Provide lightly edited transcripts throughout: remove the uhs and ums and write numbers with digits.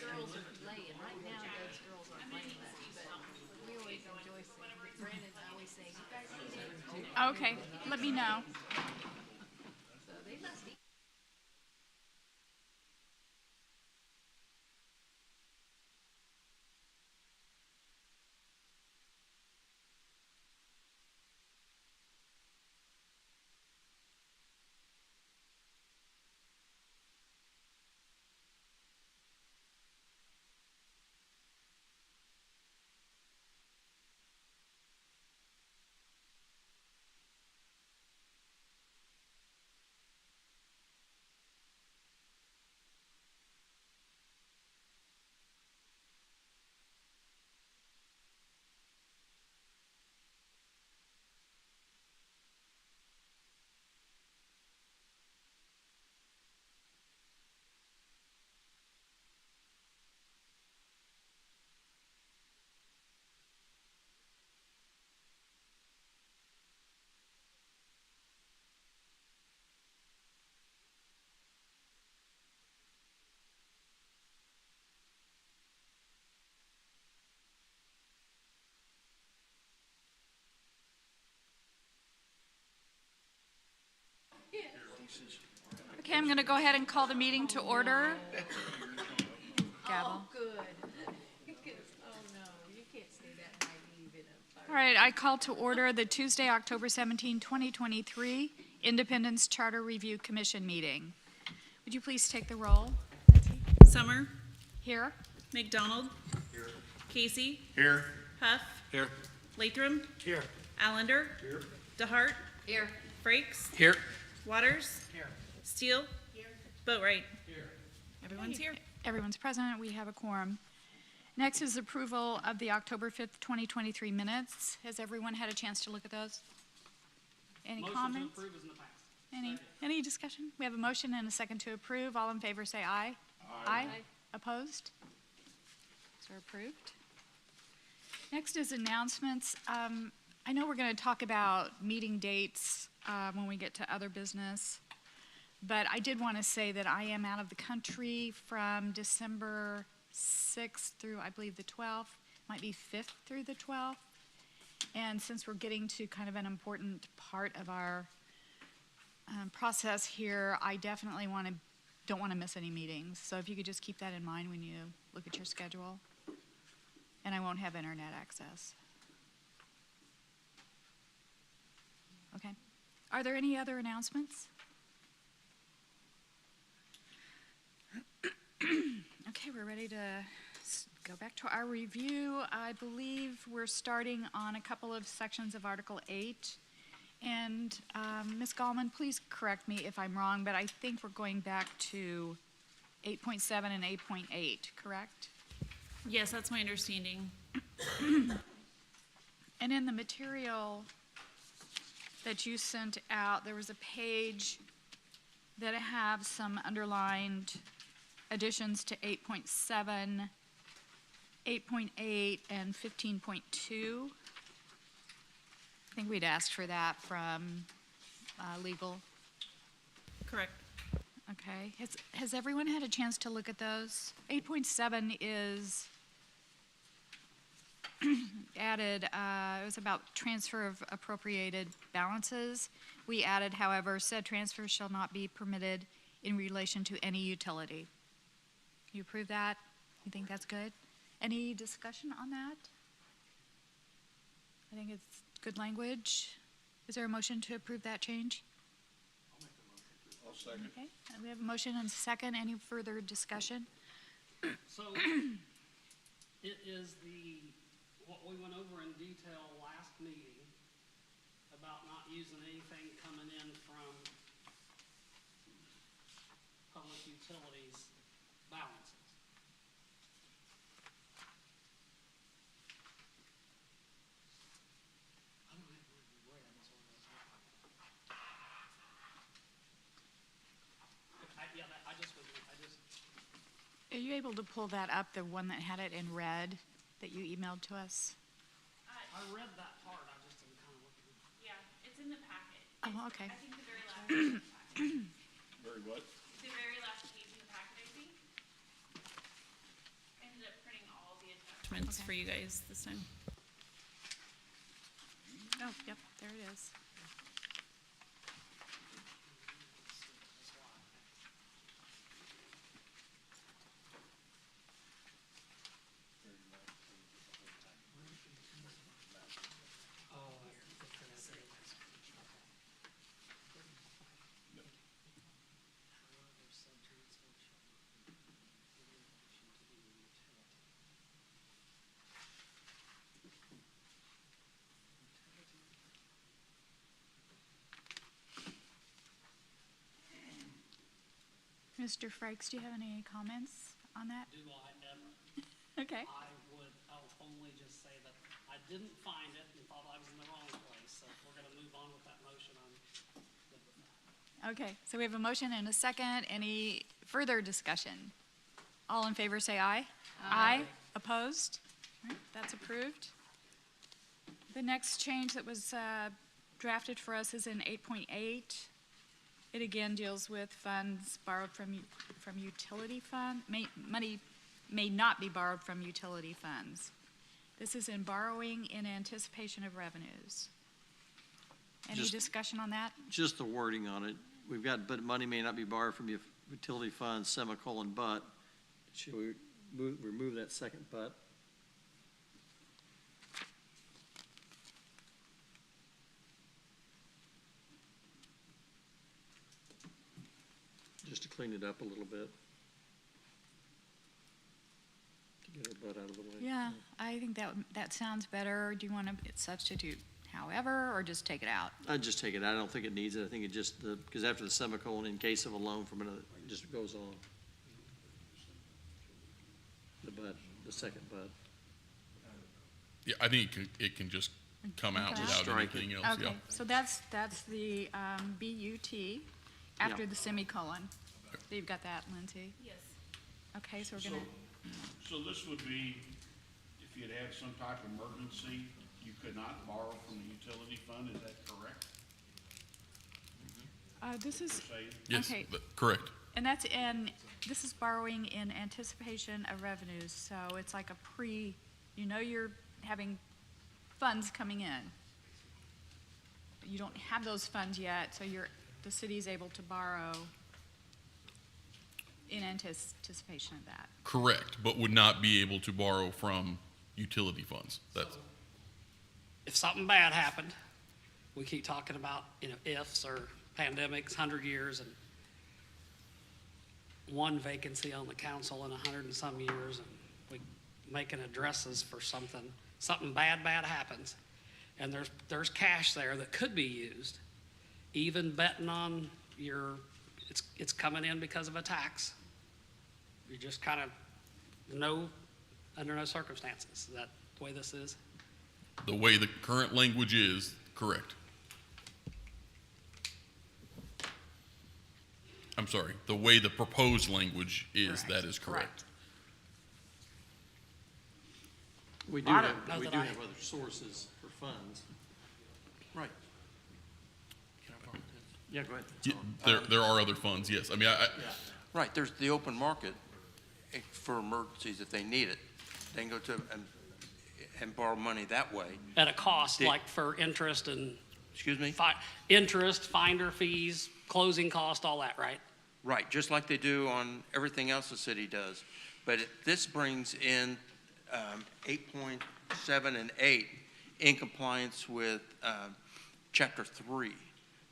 girls are laying. Right now, those girls aren't laying much, but we always enjoy seeing. Brandon always say, "You guys eat it." Okay, let me know. So they must eat. Okay, I'm going to go ahead and call the meeting to order. Gavel. Oh, good. Because, oh no, you can't stay that naive in a fire. All right, I call to order the Tuesday, October 17, 2023 Independence Charter Review Commission meeting. Would you please take the roll? Lindsay? Summer, Here. McDonald, here. Casey, Here. Huff, Here. Latham, Here. Allender, here. DeHart, Here. Frakes, Here. Waters, here. Steele, here. Boatwright, here. Everyone's here. Everyone's present. We have a quorum. Next is approval of the October 5th, 2023 minutes. Has everyone had a chance to look at those? Any comments? Motion to approve is in the past. Any discussion? We have a motion and a second to approve. All in favor say aye. Aye. Opposed? So approved. Next is announcements. I know we're going to talk about meeting dates when we get to other business, but I did want to say that I am out of the country from December 6th through, I believe, the 12th. Might be 5th through the 12th. And since we're getting to kind of an important part of our process here, I definitely don't want to miss any meetings. So if you could just keep that in mind when you look at your schedule. And I won't have internet access. Okay. Are there any other announcements? Okay, we're ready to go back to our review. I believe we're starting on a couple of sections of Article 8. And Ms. Gallman, please correct me if I'm wrong, but I think we're going back to 8.7 and 8.8, correct? Yes, that's my understanding. And in the material that you sent out, there was a page that have some underlined additions to 8.7, 8.8, and 15.2. I think we'd asked for that from legal. Correct. Okay. Has everyone had a chance to look at those? 8.7 is added, it was about transfer of appropriated balances. We added, however, said transfer shall not be permitted in relation to any utility. You approve that? You think that's good? Any discussion on that? I think it's good language. Is there a motion to approve that change? I'll second. Okay, we have a motion and a second. Any further discussion? So it is what we went over in detail last meeting about not using anything coming in from public utilities balances. I don't have mine read, that's what I was looking for. Are you able to pull that up, the one that had it in red that you emailed to us? I read that part, I just didn't kind of look at it. Yeah, it's in the packet. Oh, okay. I think the very last page in the packet. Very what? The very last page in the packet, I think. attachments Okay. for you guys this time. Oh, yep, there it is. Mr. Frakes, do you have any comments on that? Do I ever? Okay. I'll only just say that I didn't find it and thought I was in the wrong place, so if we're gonna move on with that motion, I'm good with that. Okay, so we have a motion and a second. Any further discussion? All in favor, say aye. Aye. Opposed? All right, that's approved. The next change that was drafted for us is in 8.8. It again deals with funds borrowed from utility fund, money may not be borrowed from utility funds. This is in borrowing in anticipation of revenues. Any Just- discussion on that? Just the wording on it. We've got, but money may not be borrowed from utility funds, semicolon, but. Should we remove that second but? Just to clean it up a little bit. To get our butt out of the way. Yeah, I think that sounds better. Do you want to substitute however, or just take it out? I'd just take it out. I don't think it needs it. I think it just, because after the semicolon, in case of a loan from another, it just goes on. The but, the second but. Yeah, I think it can just come out Okay. without Strike it. anything else, yeah. Okay, so that's the BUT after Yeah. the semicolon. So you've got that, Lindsay? Yes. Okay, so we're gonna, So this would be, if you'd had some type of emergency, you could not borrow from the utility fund, is that correct? this is, You're saying? Yes, Okay. correct. and this is borrowing in anticipation of revenues, so it's like a you're having funds coming in. But you don't have those funds yet, so the city's able to borrow in anticipation of that. Correct, but would not be able to borrow from utility funds. That's, If something bad happened, we keep talking about, ifs or pandemics, 100 years, and one vacancy on the council in 100 and some years, and we making addresses for something bad happens, and there's cash there that could be used, even betting on it's coming in because of a tax. You just kind of under no circumstances. Is that the way this is? the way the current language is, correct. I'm sorry, the way the proposed language is, that is correct. We do I have, don't know we that do I- have other sources for funds. Right. Yeah, go ahead. There are other funds, yes. I mean, Right, there's the open market for emergencies if they need it. They can go to and borrow money that way. At a cost, Did- like for interest and Excuse me? interest, finder fees, closing cost, all that, right? Right, just like they do on everything else the city does. But this brings in 8.7 and 8 in compliance with Chapter 3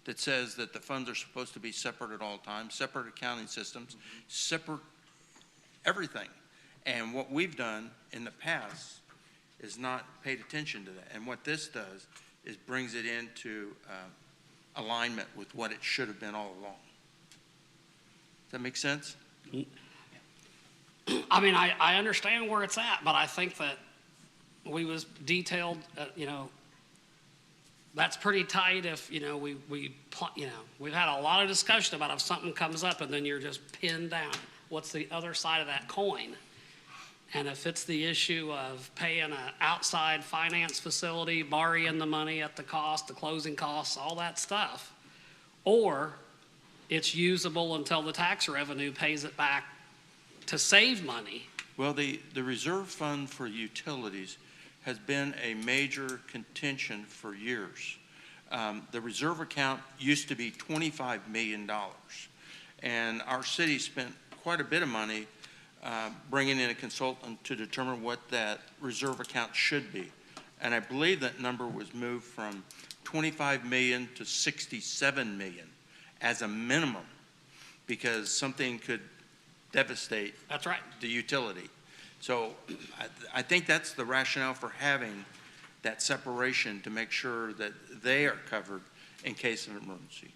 that says that the funds are supposed to be separate at all times, separate accounting systems, separate everything. And what we've done in the past is not paid attention to that. And what this does is brings it into alignment with what it should have been all along. Does that make sense? I mean, I understand where it's at, but I think that we was detailed, that's pretty tight if, we've had a lot of discussion about if something comes up and then you're just pinned down. What's the other side of that coin? And if it's the issue of paying an outside finance facility, borrowing the money at the cost, the closing costs, all that stuff, or it's usable until the tax revenue pays it back to save money, Well, the reserve fund for utilities has been a major contention for years. The reserve account used to be $25 million, and our city spent quite a bit of money bringing in a consultant to determine what that reserve account should be. And I believe that number was moved from 25 million to 67 million as a minimum, because something could devastate That's right. the utility. So I think that's the rationale for having that separation, to make sure that they are covered in case of an emergency.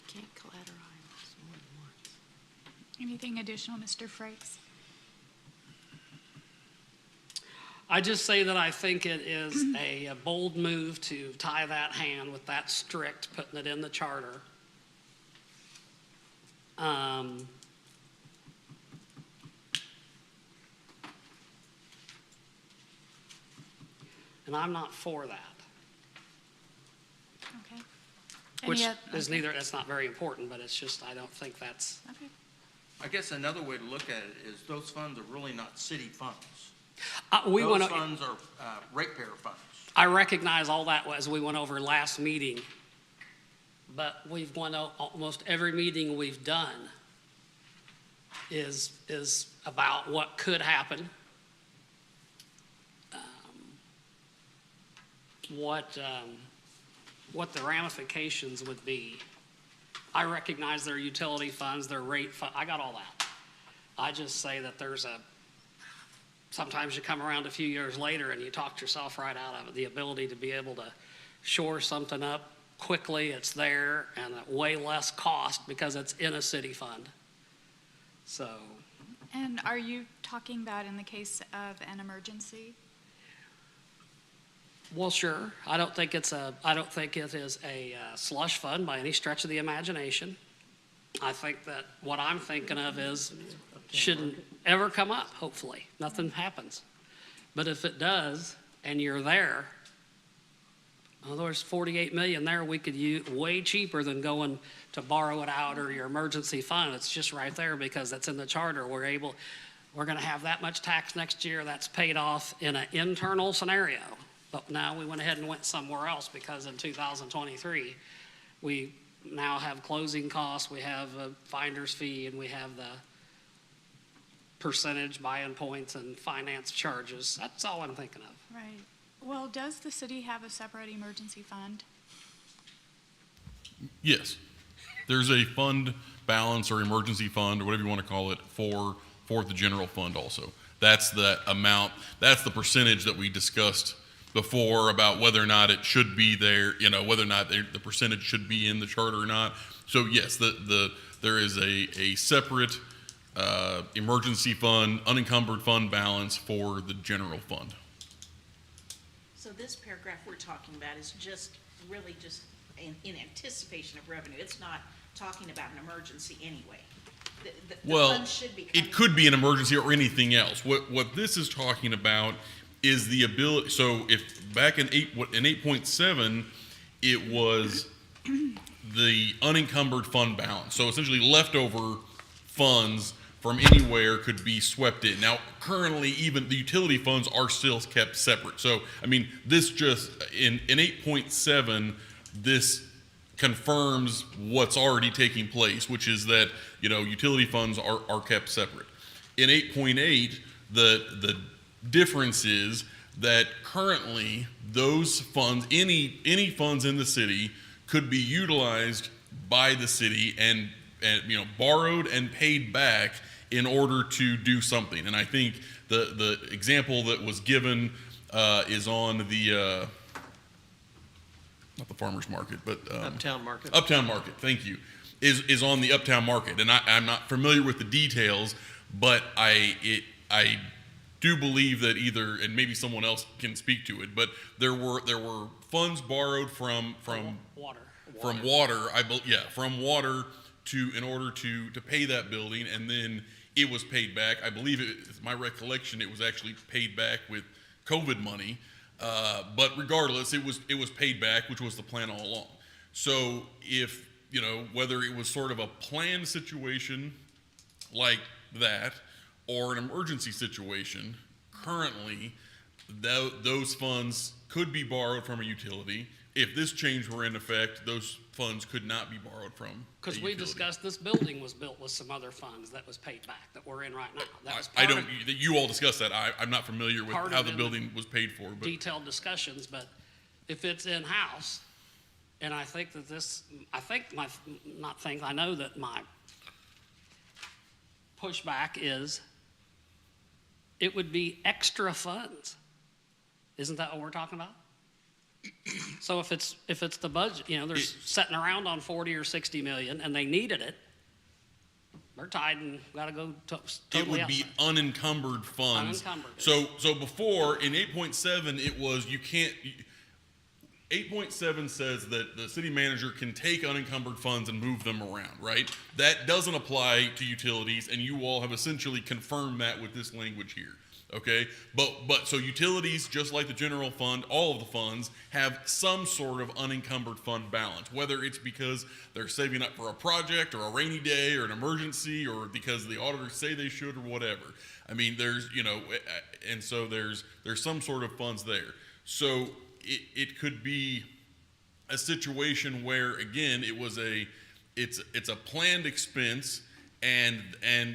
Can't collateralize more than once. Anything additional, Mr. Frakes? I just say that I think it is a bold move to tie that hand with that strict, putting it in the charter. And I'm not for that. Okay. Which Any is okay. neither, it's not very important, but it's just, I don't think that's, Okay. I guess another way to look at it is those funds are really not city funds. we Those went, funds are ratepayer funds. I recognize all that as we went over last meeting, but we've went almost every meeting we've done is about what could happen. What the ramifications would be. I recognize their utility funds, their rate fund, I got all that. I just say that sometimes you come around a few years later and you talked yourself right out of it, the ability to be able to shore something up quickly, it's there, and at way less cost because it's in a city fund. So, And are you talking about in the case of an emergency? well, sure. I don't think it is a slush fund by any stretch of the imagination. I think that what I'm thinking of is, shouldn't ever come up, hopefully. Nothing happens. But if it does, and you're there, well, there's 48 million there we could use way cheaper than going to borrow it out or your emergency fund. It's just right there because that's in the charter. We're going to have that much tax next year. That's paid off in an internal scenario. But now we went ahead and went somewhere else because in 2023, we now have closing costs, we have a finder's fee, and we have the percentage buy-in points and finance charges. That's all I'm thinking of. Right. Well, does the city have a separate emergency fund? Yes. There's a fund balance or emergency fund or whatever you want to call it for the general fund also. That's the amount, that's the percentage that we discussed before about whether or not it should be there, whether or not the percentage should be in the charter or not. So yes, there is a separate emergency fund, unencumbered fund balance for the general fund. So this paragraph we're talking about is really just in anticipation of revenue. It's not talking about an emergency anyway. The Well, funds should be coming. it could be an emergency or anything else. What this is talking about is the ability, so if back in 8.7, it was the unencumbered fund balance. So essentially leftover funds from anywhere could be swept in. Now, currently, even the utility funds are still kept separate. So, I mean, this just, in 8.7, this confirms what's already taking place, which is that, utility funds are kept separate. In 8.8, the difference is that currently those funds, any funds in the city could be utilized by the city and borrowed and paid back in order to do something. And I think the example that was given is on the not the farmer's market, but Uptown Market. Uptown Market, thank you, is on the Uptown Market. And I'm not familiar with the details, but I do believe that either, and maybe someone else can speak to it, but there were funds borrowed from Water. from water in order to pay that building, and then it was paid back. I believe my recollection, it was actually paid back with COVID money. But regardless, it was paid back, which was the plan all along. So if you know, whether it was sort of a planned situation like that or an emergency situation, currently, those funds could be borrowed from a utility. If this change were in effect, those funds could not be borrowed from a Because we utility. discussed this building was built with some other funds that was paid back that we're in right now. That was I part don't, of you all discussed that. I'm not familiar with Part how of the it- building was paid for, but detailed discussions, but if it's in-house, and I think that this, I know that my pushback is it would be extra funds. Isn't that what we're talking about? So if it's the budget, you know, they're sitting around on 40 or 60 million and they needed it, they're tied and gotta go it totally would be outside. unencumbered funds. Unencumbered. So before, in 8.7, it was, 8.7 says that the city manager can take unencumbered funds and move them around, right? That doesn't apply to utilities, and you all have essentially confirmed that with this language here, okay? But so utilities, just like the general fund, all of the funds have some sort of unencumbered fund balance, whether it's because they're saving up for a project or a rainy day or an emergency or because the auditors say they should or whatever. I mean, there's, you know, and so there's some sort of funds there. So it could be a situation where, again, it's a planned expense, and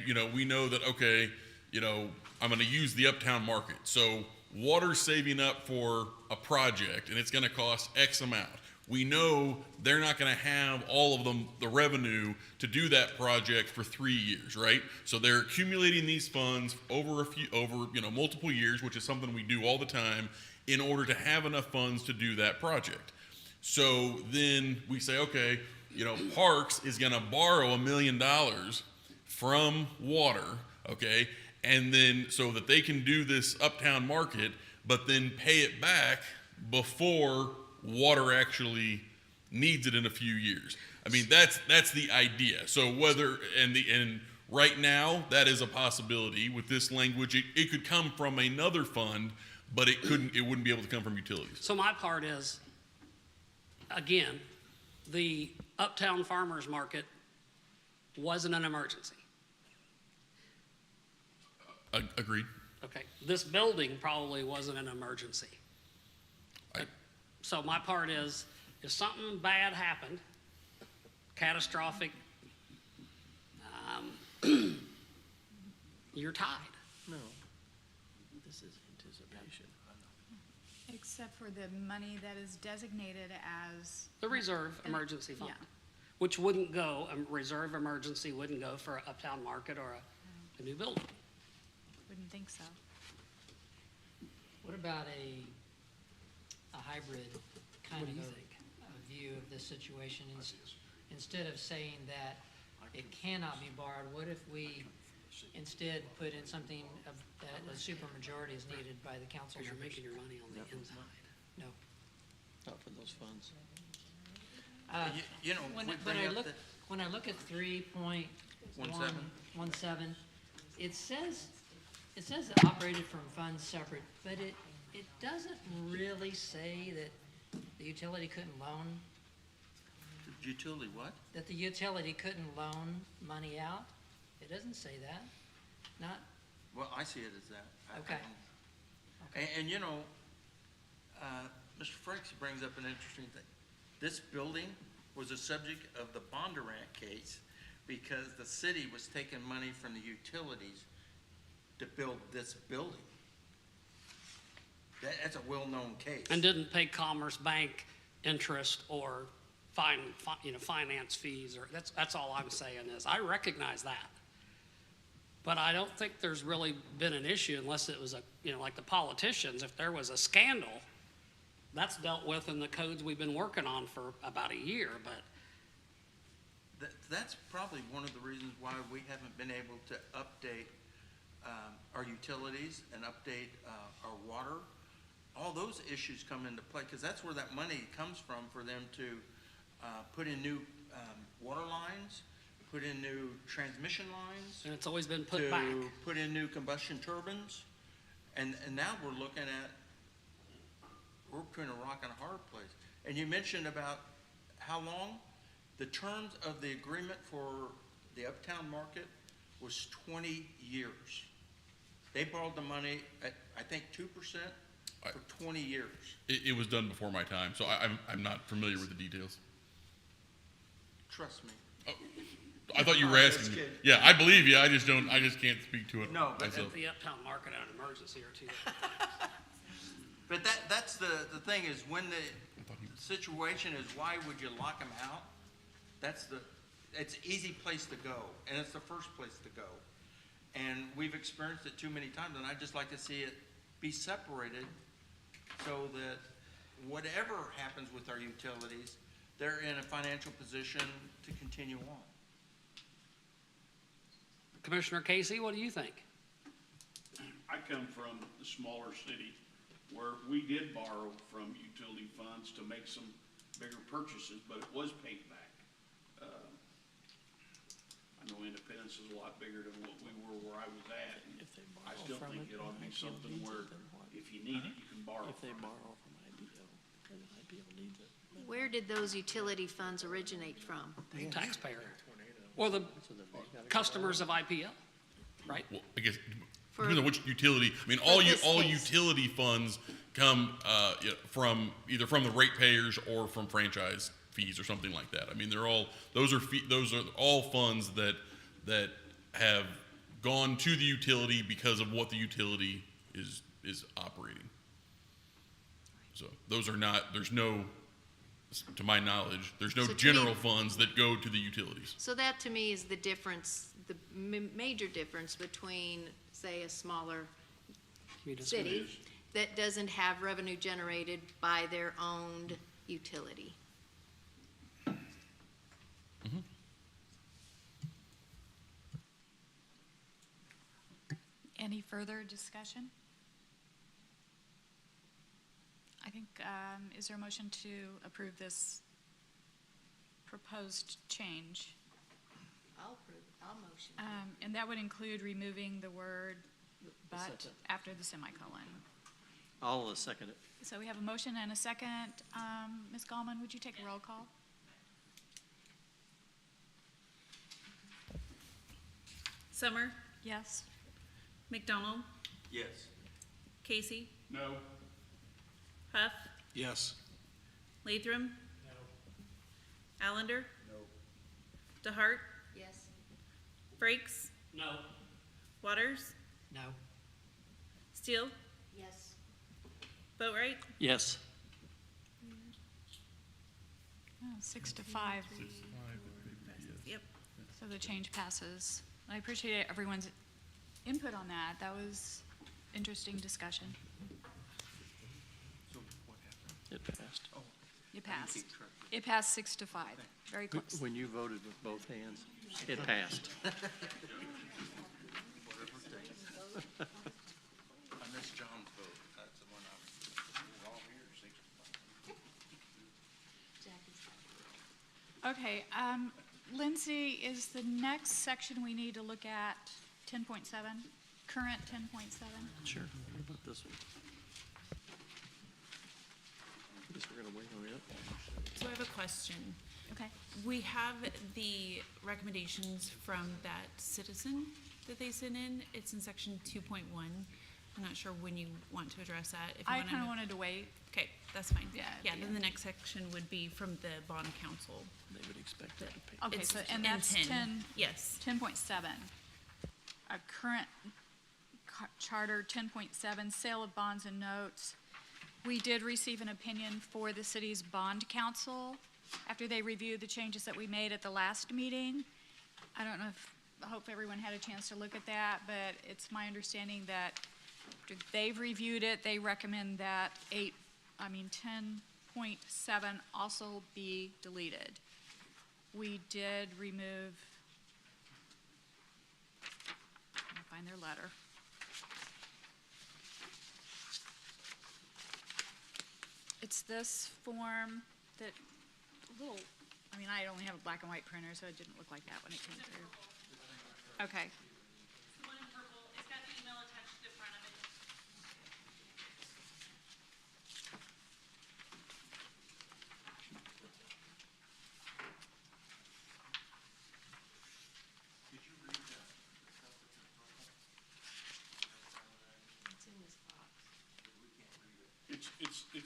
you know, we know that, okay, you know, I'm going to use the Uptown Market. So water's saving up for a project, and it's going to cost X amount. We know they're not going to have all of the revenue to do that project for 3 years, right? So they're accumulating these funds over multiple years, which is something we do all the time, in order to have enough funds to do that project. So then we say, okay, you know, Parks is going to borrow $1 million from water, okay, and then so that they can do this Uptown Market, but then pay it back before water actually needs it in a few years. I mean, that's the idea. So whether and right now that is a possibility with this language. It could come from another fund, but it wouldn't be able to come from utilities. So my part is, again, the Uptown Farmers Market wasn't an emergency. Agreed. Okay, this building probably wasn't an emergency. So my part is, if something bad happened, catastrophic, you're tied. No, this is anticipation. Except for the money that is designated as, The reserve emergency fund, yeah. which wouldn't go, a reserve emergency wouldn't go for an Uptown Market or a new building. wouldn't think so. What about a hybrid kind What of do you think? a view of this situation? Instead of saying that it cannot be borrowed, what if we instead put in something that a supermajority is needed by the council Because you're members? making your money on the inside. No. Not for those funds. You know, When we when bring I up look, the- when I look at 3.17, it says operated from funds separate, but it doesn't really say that the utility couldn't loan, Utility what? that the utility couldn't loan money out. It doesn't say that. Not, Well, I see it as that. I Okay. don't- And you know, Mr. Franks brings up an interesting thing. This building was a subject of the Bondurant case because the city was taking money from the utilities to build this building. That's a well-known case. And didn't pay Commerce Bank interest or finance fees, or that's all I'm saying is, I recognize that. But I don't think there's really been an issue unless it was like the politicians, if there was a scandal, that's dealt with in the codes we've been working on for about a year, but That's probably one of the reasons why we haven't been able to update our utilities and update our water. All those issues come into play, because that's where that money comes from for them to put in new water lines, put in new transmission lines, and it's always been put back. to put in new combustion turbines. And now we're looking at, we're between a rock and a hard place. And you mentioned about how long? The terms of the agreement for the Uptown Market was 20 years. They borrowed the money at, I think, 2% for 20 years. It was done before my time, so I'm not familiar with the details. Trust me. I thought you were Just asking. kidding. Yeah, I believe you. I just can't speak to it No, but myself. The Uptown Market on emergency or two. But that's the thing is when the situation is, why would you lock them out? It's an easy place to go, and it's the first place to go. And we've experienced it too many times, and I'd just like to see it be separated so that whatever happens with our utilities, they're in a financial position to continue on. Commissioner Casey, what do you think? I come from the smaller city where we did borrow from utility funds to make some bigger purchases, but it was paid back. I know Independence is a lot bigger than what we were where I was at. And I still think it ought to be something where if you need it, you can borrow from it. Where did those utility funds originate from? The taxpayer. Or the customers of IPL, right? Well, I guess For- depends on which utility. I mean, For all this case. utility funds come from either from the ratepayers or from franchise fees or something like that. I mean, those are all funds that have gone to the utility because of what the utility is operating. So those are not. There's no, to my knowledge, there's no So to me- general funds that go to the utilities. So that to me is the difference, the major difference between, say, a smaller city that doesn't have revenue generated by their owned utility. Any further discussion? I think, is there a motion to approve this proposed change? I'll motion. And that would include removing the word "but" second. after the semicolon. I'll second it. So we have a motion and a second. Ms. Gallman, would you take a roll call? Summer, Yes. McDonald, Yes. Casey, No, Huff, Yes. Lathram. No. Allender. No. DeHart, Yes. Frakes, No. Waters, No. Steele, Yes. Boatright, Yes. 6-5. yep. So the change passes. I appreciate everyone's input on that. That was interesting discussion. So what happened? It passed. It passed. keep track. It passed 6-5. Very close. When you voted with both hands, it passed. Whatever it takes. I missed John's vote. That's the one we're all here, 6. Okay, Lindsay, is the next section we need to look at 10.7, current 10.7? Sure. What about this one? I guess we're gonna wait on it. So I have a question. Okay. We have the recommendations from that citizen that they sent in. It's in section 2.1. I'm not sure when you want to address that. If you I wanna- kind of wanted to wait. Okay, that's fine. Yeah, Yeah, yeah. then the next section would be from the bond council. They would expect that to pay. Okay, It's so, and in that's 10, Yes. 10.7. A current charter 10.7, sale of bonds and notes. We did receive an opinion for the city's bond council after they reviewed the changes that we made at the last meeting. I don't know if, I hope everyone had a chance to look at that, but it's my understanding that after they've reviewed it, they recommend that 10.7 also be deleted. We did remove, I'll find their letter. It's this form that, I only have a black and white printer, so it didn't look like that when it came through. Okay. One in purple. It's got the email attached to the front of it.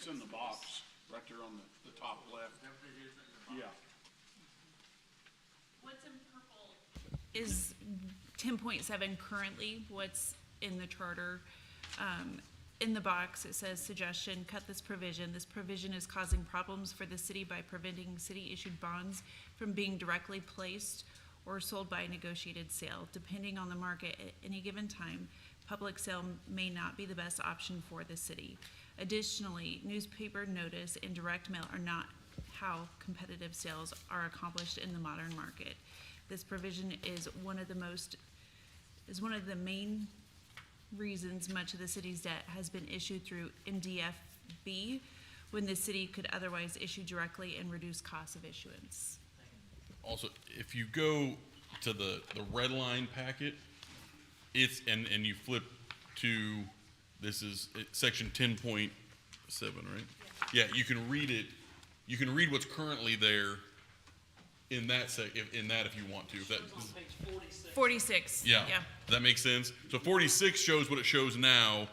It's in the box, right there on the top left. Yeah. What's in purple is 10.7 currently, what's in the charter. In the box, it says suggestion, cut this provision. This provision is causing problems for the city by preventing city-issued bonds from being directly placed or sold by a negotiated sale. Depending on the market at any given time, public sale may not be the best option for the city. Additionally, newspaper notice and direct mail are not how competitive sales are accomplished in the modern market. This provision is one of the main reasons much of the city's debt has been issued through MDFB when the city could otherwise issue directly and reduce costs of issuance. Also, if you go to the red line packet, and you flip to, section 10.7, right? Yeah, you can read it, you can read what's currently there in that if you want to. If that, 46. yeah, does that make sense? So 46 shows what it shows now,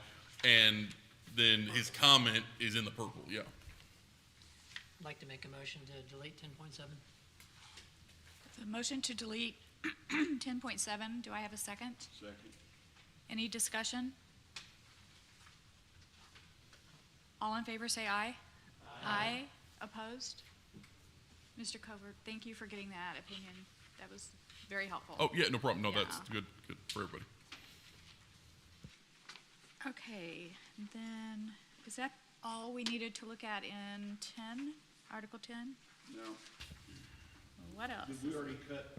and then his comment is in the purple, yeah. I'd like to make a motion to delete 10.7. The motion to delete 10.7, do I have a second? Second. Any discussion? All in favor say aye. Aye. Opposed? Mr. Covert, thank you for getting that opinion. That was very helpful. Oh, yeah, no problem. No, that's Yeah. good for everybody. Okay, then, is that all we needed to look at in 10, Article 10? No. What else? Did we already cut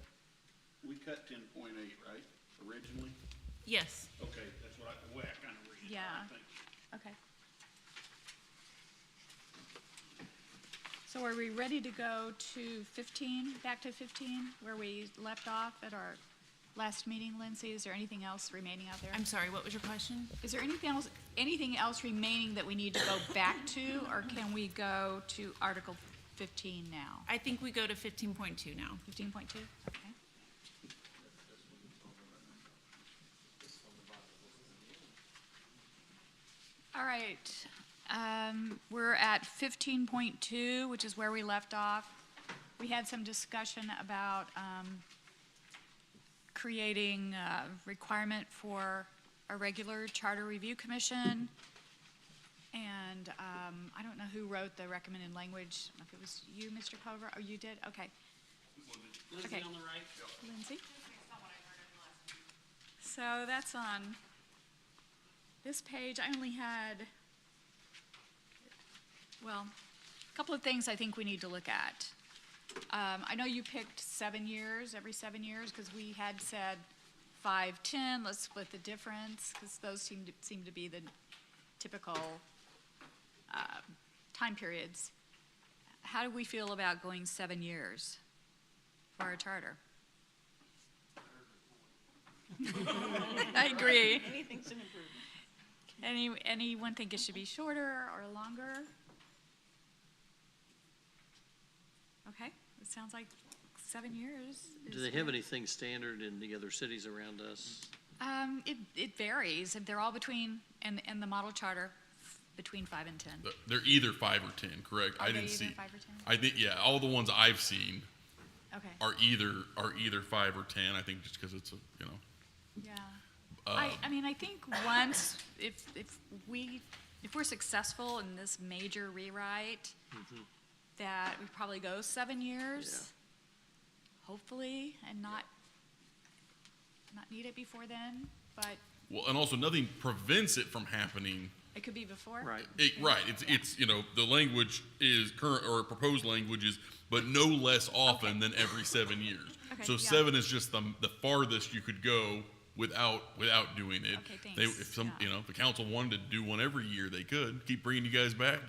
10.8, right, originally? Yes. Okay, that's the way I kind of read it. Yeah. I think. Okay. So are we ready to go to 15, back to 15, where we left off at our last meeting, Lindsay? Is there anything else remaining out there? I'm sorry, what was your question? Is there anything else remaining that we need to go back to, or can we go to Article 15 now? I think we go to 15.2 now. 15.2, okay. All right, we're at 15.2, which is where we left off. We had some discussion about creating a requirement for a regular charter review commission. And I don't know who wrote the recommended language, if it was you, Mr. Cover, oh, you did, okay. Lindsay Okay. on the right. Lindsay? So that's on this page. I only had, well, a couple of things I think we need to look at. I know you picked 7 years, every 7 years, because we had said 5, 10, let's split the difference, because those seem to be the typical time periods. How do we feel about going 7 years for our charter? I agree. Anything's an improvement. Anyone think it should be shorter or longer? Okay, it sounds like 7 years. Do they have anything standard in the other cities around us? It varies. They're all between, and the model charter, between 5 and 10. They're either 5 or 10, correct? Are I they didn't either see. 5 or 10? I think, yeah, all the ones I've seen Okay, are either 5 or 10. I think just because it's yeah. I mean, I think once, if we're successful in this major rewrite, that we probably go 7 years, hopefully, and not need it before then, but well, and also nothing prevents it from happening. it could be before. Right. Right. It's the language is current or proposed language is, but no less often than every 7 years. Okay, So yeah. 7 is just the farthest you could go without doing it. Okay, thanks. If the council wanted to do one every year, they could keep bringing you guys back.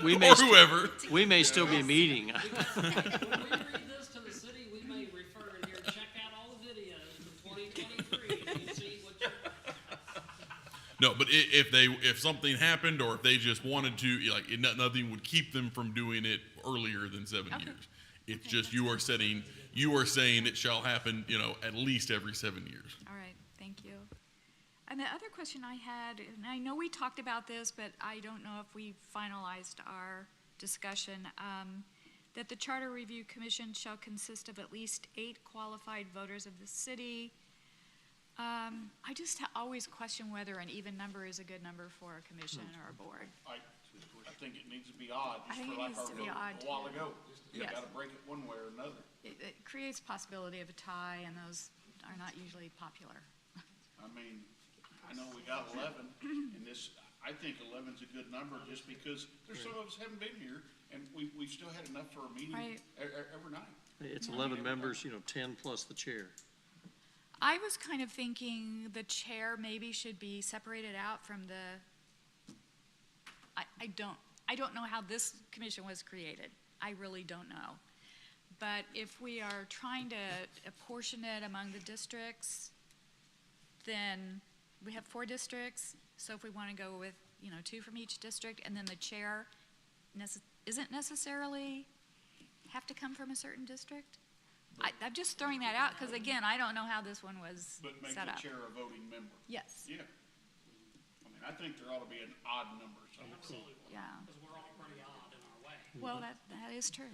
We Or may, whoever. we may still be meeting. When we read this to the city, we may refer in here, check out all the videos from 2023 and see what you're. No, but if something happened or if they just wanted to, nothing would keep them from doing it earlier than 7 Okay. years. It's just you are saying it shall happen, at least every 7 years. All right, thank you. And the other question I had, and I know we talked about this, but I don't know if we finalized our discussion, that the Charter Review Commission shall consist of at least 8 qualified voters of the city. I just always question whether an even number is a good number for a commission or a board. I think it needs to be odd, I just think for it like needs our to be vote odd, a while too. ago. You Yes. gotta break it one way or another. It creates possibility of a tie, and those are not usually popular. I mean, I know we got 11, and this, I think 11's a good number, just because there's some of us haven't been here, and we've still had enough for a meeting Right. every night. It's 11 members, 10 plus the chair. I was kind of thinking the chair maybe should be separated out from the, I don't know how this commission was created. I really don't know. But if we are trying to apportion it among the districts, then we have 4 districts. So if we want to go with, 2 from each district, and then the chair isn't necessarily have to come from a certain district? I'm just throwing that out, because again, I don't know how this one was But make set the up. chair a voting member. Yes, Yeah. I mean, I think there ought to be an odd number somewhere. yeah. Because we're all pretty odd in our way. Well, that is true.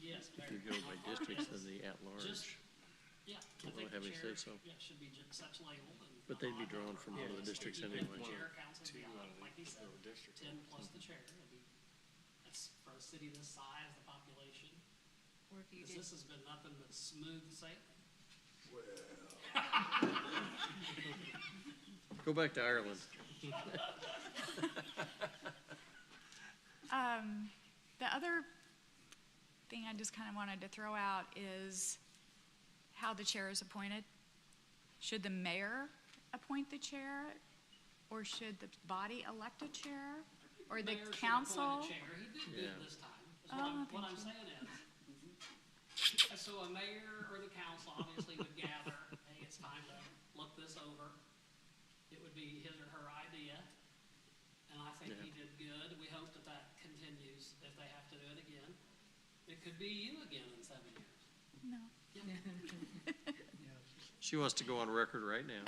Yes, If you go by districts, then the at-large, Just, yeah. I Don't think have the any chair, say-so. yeah, should be such labeled and. but they'd be drawn from one of the districts Even anyway. the chair counts as the odd, like he said, 10 plus the chair. That's for a city this size, the population. Or if you Because did, this has been nothing but smooth sailing. Go back to Ireland. The other thing I just kind of wanted to throw out is how the chair is appointed. Should the mayor appoint the chair, or should the body elect a chair, or the Mayor should appoint a council? chair. He did Yeah. good this time. Is Oh, what I'm thank you. saying is, so a mayor or the council obviously would gather, hey, it's time to look this over. It would be his or her idea, and I think he did good. We hope that that continues if they have to do it again. It could be you again in 7 years. No. She wants to go on record right now.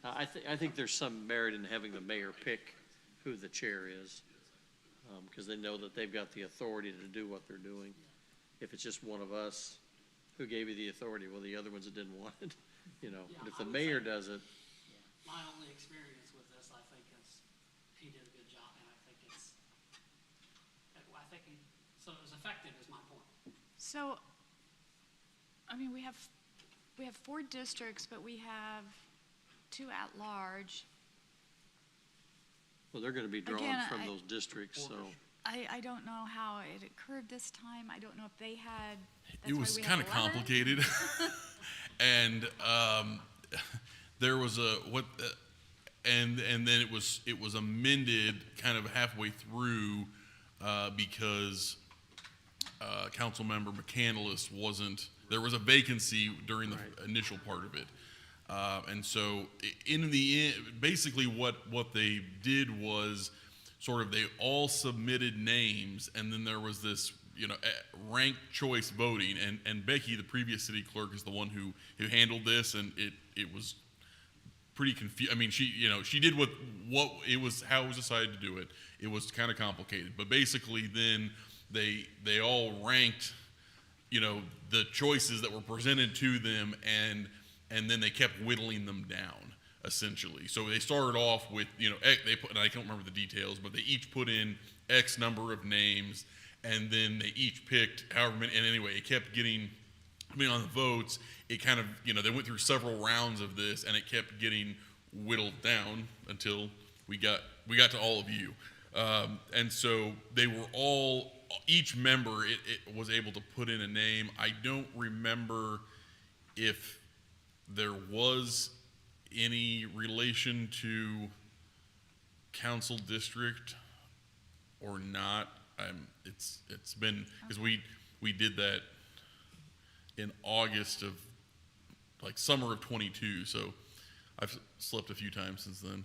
I think there's some merit in having the mayor pick who the chair is, because they know that they've got the authority to do what they're doing. If it's just one of us, who gave you the authority? Well, the other ones that didn't want it, But if the mayor does it, My only experience with this, I think, is he did a good job, and I think so it was effective is my point. So, I mean, we have 4 districts, but we have 2 at large. well, they're going to be drawn Again, from I- those districts, so. I don't know how it occurred this time. I don't know if they had. that's It why was we had kind of 11. complicated. And there was and then it was amended kind of halfway through because Councilmember McCandless wasn't, there was a vacancy during the initial part of it. And so in the end, basically what they did was sort of they all submitted names, and then there was this ranked choice voting, and Becky, the previous city clerk, is the one who handled this, and it was pretty confused. I mean, she did what it was, how it was decided to do it. It was kind of complicated, but basically then they all ranked the choices that were presented to them, and then they kept whittling them down, essentially. So they started off with, they put, and I don't remember the details, but they each put in X number of names, and then they each picked however many, and anyway, it kept getting, on the votes, it kind of, they went through several rounds of this, and it kept getting whittled down until we got to all of you. And so they were all, each member, it was able to put in a name. I don't remember if there was any relation to council district or not. It's been, because we did that in August of, like, summer of 22, so I've slept a few times since then.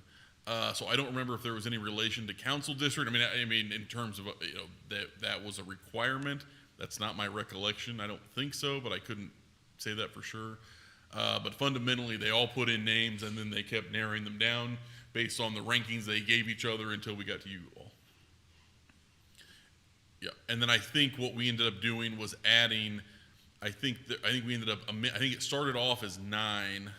So I don't remember if there was any relation to council district. I mean, in terms of, that was a requirement. That's not my recollection. I don't think so, but I couldn't say that for sure. But fundamentally, they all put in names, and then they kept narrowing them down based on the rankings they gave each other until we got to you all. Yeah, and then I think what we ended up doing was adding. I think we ended up. I think it started off as 9,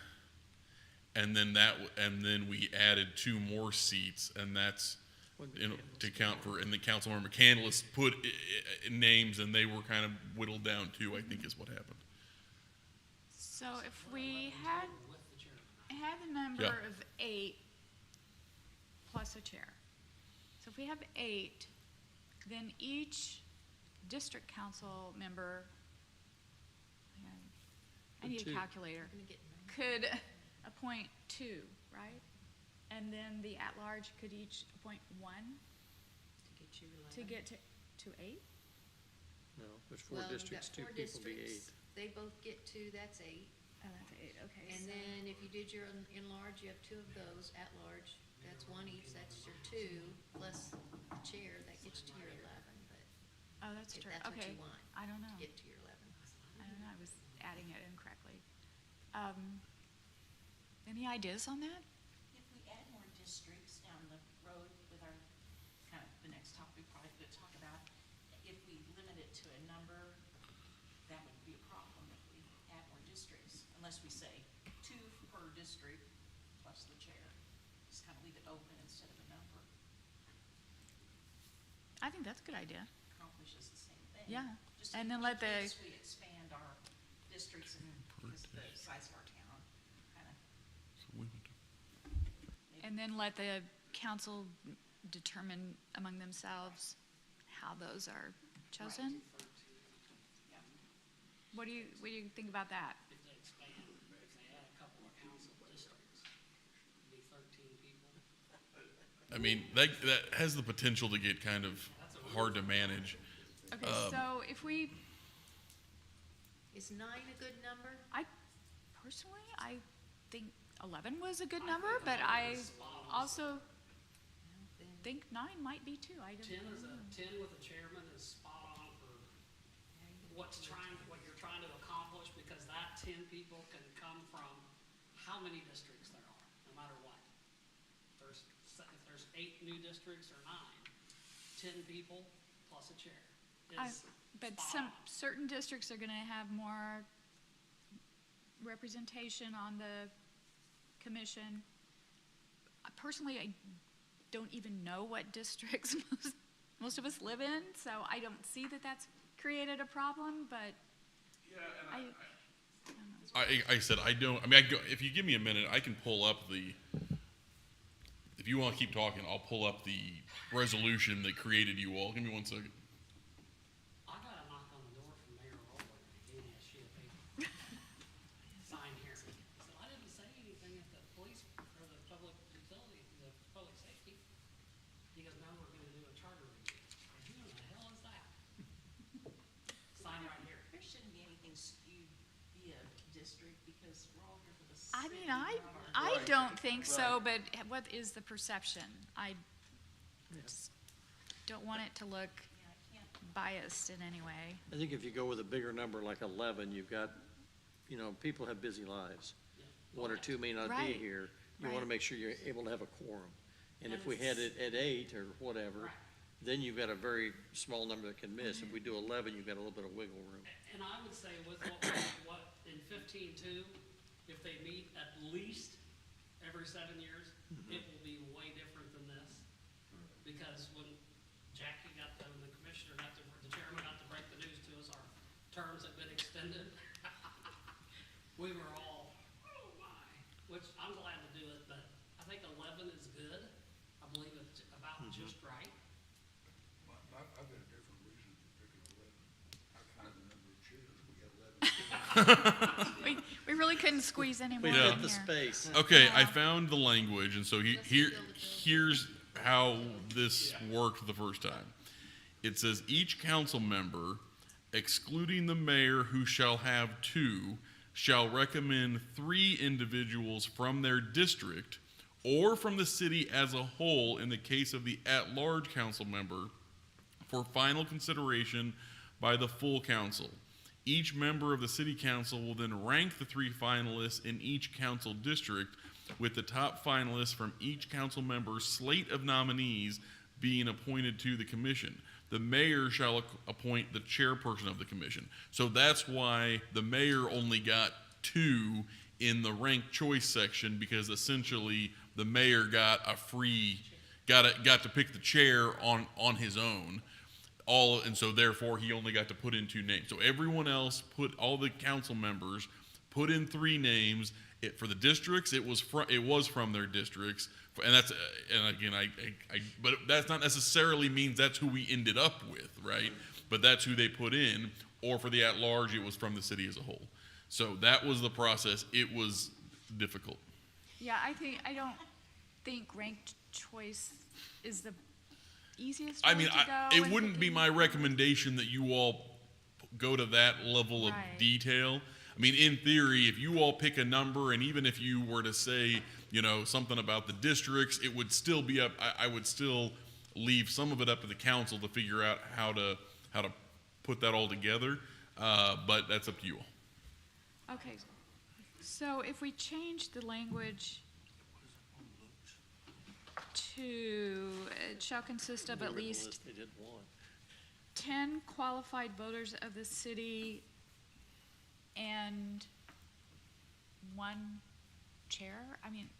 and then we added 2 more seats, and that's to count for. And the Councilmember Candelas put names, and they were kind of whittled down too. I think is what happened. So if we had a number Yeah. of 8 plus a chair. So if we have 8, then each district council member, hang on, I need a 2. calculator, Gonna get mine. could appoint 2, right? And then the at-large could each appoint 1 To get you to 11. get to 8? No, there's 4 Well, we've districts, got 2 4 people be 8. districts. They both get 2, that's 8. Oh, that's 8, okay. And so- then if you did your in-large, you have 2 of those at large. That's 1 each, that's your 2, plus the chair, that gets to your 11, but Oh, that's if true, that's what okay. you want, I don't know. to get to your 11. I don't know, I was adding it incorrectly. Any ideas on that? If we add more districts down the road with our, kind of the next topic we probably could talk about, if we limit it to a number, that would be a problem if we add more districts, unless we say 2 per district plus the chair. Just kind of leave it open instead of a number, I think that's a good idea. accomplishes the same thing. Yeah, Just and in then let the, case we expand our districts and because of the size of our town, kind of. and then let the council determine among themselves how those are chosen? What do you think about that? If they expand, if they add a couple of council districts, it'd be 13 people. I mean, that has the potential to get kind of hard to manage. Okay, so if we, Is 9 a good number? personally, I think 11 was a good number, but I also think 9 might be too. I don't 10 with a chairman is spot on for what you're trying to accomplish, because that 10 people can come from how many districts there are, no matter what. If there's 8 new districts or 9, 10 people plus a chair is But spot on. certain districts are gonna have more representation on the commission. Personally, I don't even know what districts most of us live in, so I don't see that that's created a problem, but I don't know. I said I don't. I mean, if you give me a minute, I can pull up the. If you want to keep talking, I'll pull up the resolution that created you all. Give me 1 second. I got a knock on the door from Mayor Roller, and he gave me a sheet of paper. Sign here. So I didn't say anything at the police, or the public utility, the public safety. He goes, now we're gonna do a charter review. Who in the hell is that? Sign right here. There shouldn't be anything skewed via district because we're all here for the I city. mean, not our- I don't think so, but what is the perception? I just don't want it to look Yeah, I can't. biased in any way. I think if you go with a bigger number like 11, you've got, people have busy lives. 1 or 2 may not be Right. here. You want to Right. make sure you're able to have a quorum. And if we had it at 8 or whatever, then you've got a very small number that can miss. If we do 11, you've got a little bit of wiggle room. And I would say with what in 15-2, if they meet at least every 7 years, it will be way different than this. Because when Jackie the commissioner the chairman got to break the news to us, our terms have been extended. We were all, oh my, which I'm glad to do it, but I think 11 is good. I believe it's about just right. I've got a different reason for picking 11. I counted the number of chairs, we got 11. We really couldn't squeeze any more We in Yeah. fit here. the space. Okay, I Yeah. found the language, and so here's how this worked the first time. It says each council member, excluding the mayor who shall have 2, shall recommend 3 individuals from their district or from the city as a whole in the case of the at-large council member for final consideration by the full council. Each member of the city council will then rank the 3 finalists in each council district, with the top finalists from each council member's slate of nominees being appointed to the commission. The mayor shall appoint the chairperson of the commission. So that's why the mayor only got 2 in the ranked choice section, because essentially the mayor got to pick the chair on his own. And so therefore he only got to put in 2 names. So everyone else all the council members put in 3 names. For the districts, it was from their districts, and again, but that's not necessarily means that's who we ended up with, right? But that's who they put in. Or for the at-large, it was from the city as a whole. So that was the process. It was difficult. Yeah, I don't think ranked choice is the easiest way to go. It wouldn't be my recommendation that you all go to that level of Right. detail. I mean, in theory, if you all pick a number, and even if you were to say, something about the districts, it would still be up. I would still leave some of it up to the council to figure out how to put that all together. But that's up to you all. Okay, so if we change the language to, it shall consist of at Remember the least list they did want. 10 qualified voters of the city and 1 chair?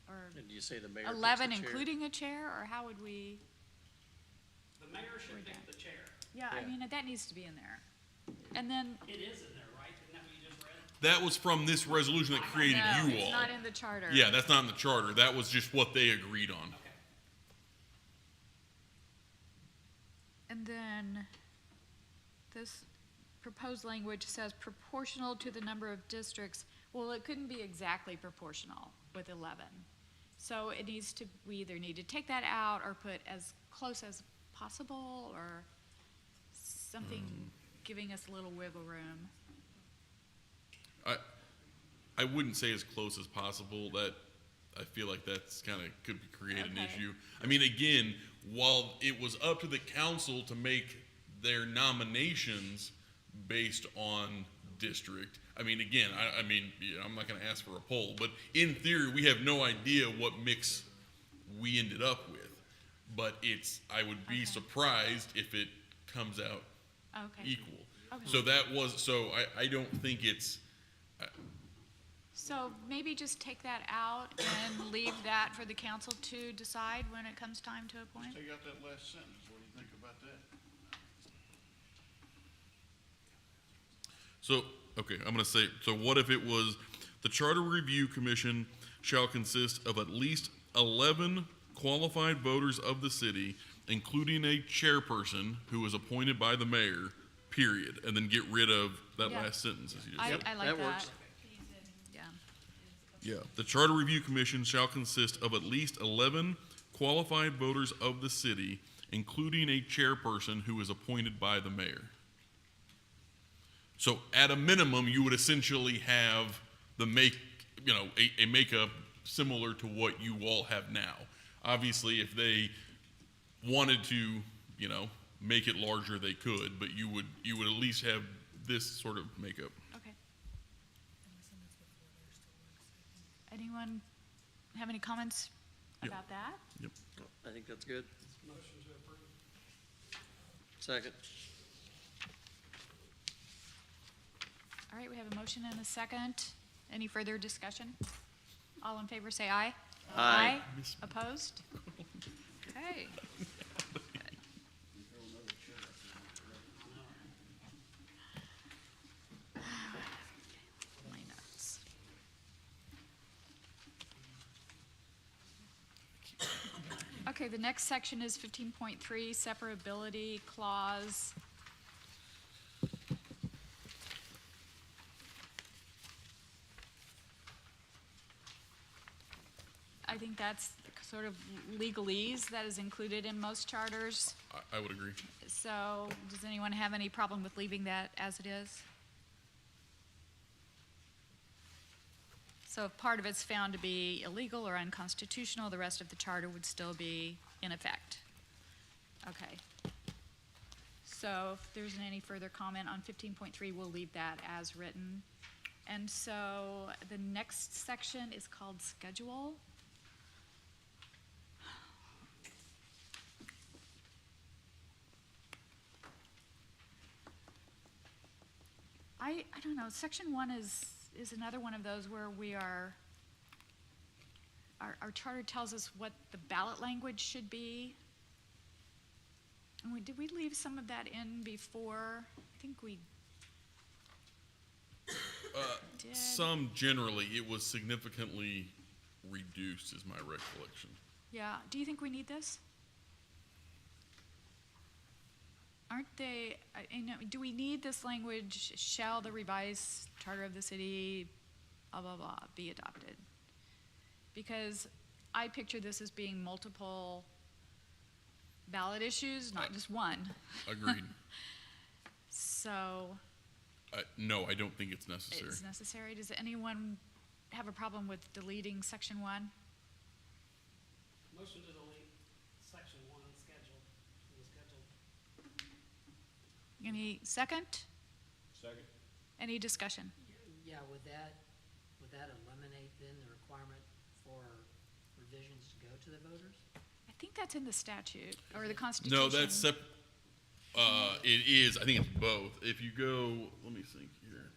Or And do you say the mayor picks the 11 chair? including a chair, or how would we? The mayor should pick the chair. Yeah, that needs to be in there. And then, It is in there, right? Isn't that what you just read? That was from this resolution that created no, you it's all. not in the charter. Yeah, that's not in the charter. That was just what they agreed on. Okay. And then this proposed language says proportional to the number of districts. Well, it couldn't be exactly proportional with 11. So it needs to, we either need to take that out or put as close as possible, or something giving us a little wiggle room. I wouldn't say as close as possible. That I feel like that's kind of could create an Okay. issue. I mean, again, while it was up to the council to make their nominations based on district, I mean, again, I'm not going to ask for a poll, but in theory, we have no idea what mix we ended up with. But I would be Okay. surprised if it comes out Okay. equal. Okay. So I don't think it's. So maybe just take that out and leave that for the council to decide when it comes time to appoint? Take out that last sentence. What do you think about that? So, okay, I'm gonna say, so what if it was, the Charter Review Commission shall consist of at least 11 qualified voters of the city, including a chairperson who is appointed by the mayor, period, and then get rid of that Yeah. last sentence, as you just I said. like that that. works. Yeah. Yeah, the Charter Review Commission shall consist of at least 11 qualified voters of the city, including a chairperson who is appointed by the mayor. So at a minimum, you would essentially have a makeup similar to what you all have now. Obviously, if they wanted to, make it larger, they could, but you would at least have this sort of makeup. Okay. Anyone have any comments Yep. about that? Yep. I think that's good. Second. All right, we have a motion and a second. Any further discussion? All in favor, say aye. Aye. Opposed? Okay. My notes. Okay, the next section is 15.3, separability clause. I think that's sort of legalese that is included in most charters. I would agree. So, does anyone have any problem with leaving that as it is? So if part of it's found to be illegal or unconstitutional, the rest of the charter would still be in effect. Okay. So if there's any further comment on 15.3, we'll leave that as written. And so the next section is called schedule. I don't know, section 1 is another one of those where we are, our charter tells us what the ballot language should be. And did we leave some of that in before? I think we did. Some generally, it was significantly reduced, is my recollection. Yeah, do you think we need this? Aren't they, do we need this language, shall the revised charter of the city, blah, blah, blah, be adopted? Because I picture this as being multiple ballot issues, not just one. Agreed. So, No, I don't think it's necessary. it's necessary. Does anyone have a problem with deleting section 1? Motion to delete section 1 schedule, from the schedule. Any second? Second. Any discussion? Yeah, would that eliminate then the requirement for revisions to go to the voters? I think that's in the statute, or the Constitution. No, that's it is, I think it's both. If you go, let me think here.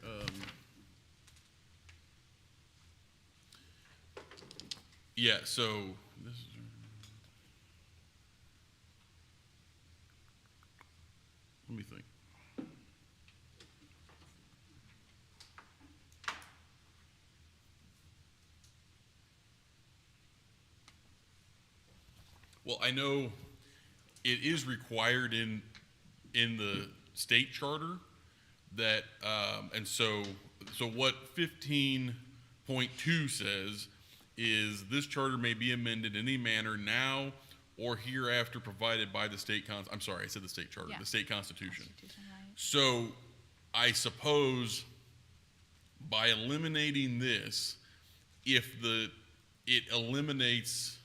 Yeah, so this is. Let me think. Well, I know it is required in the state charter that, and so what 15.2 says is this charter may be amended in any manner now or hereafter provided by the state I'm sorry, I said the state charter, Yeah. the state constitution. Right. So I suppose by eliminating this, if it eliminates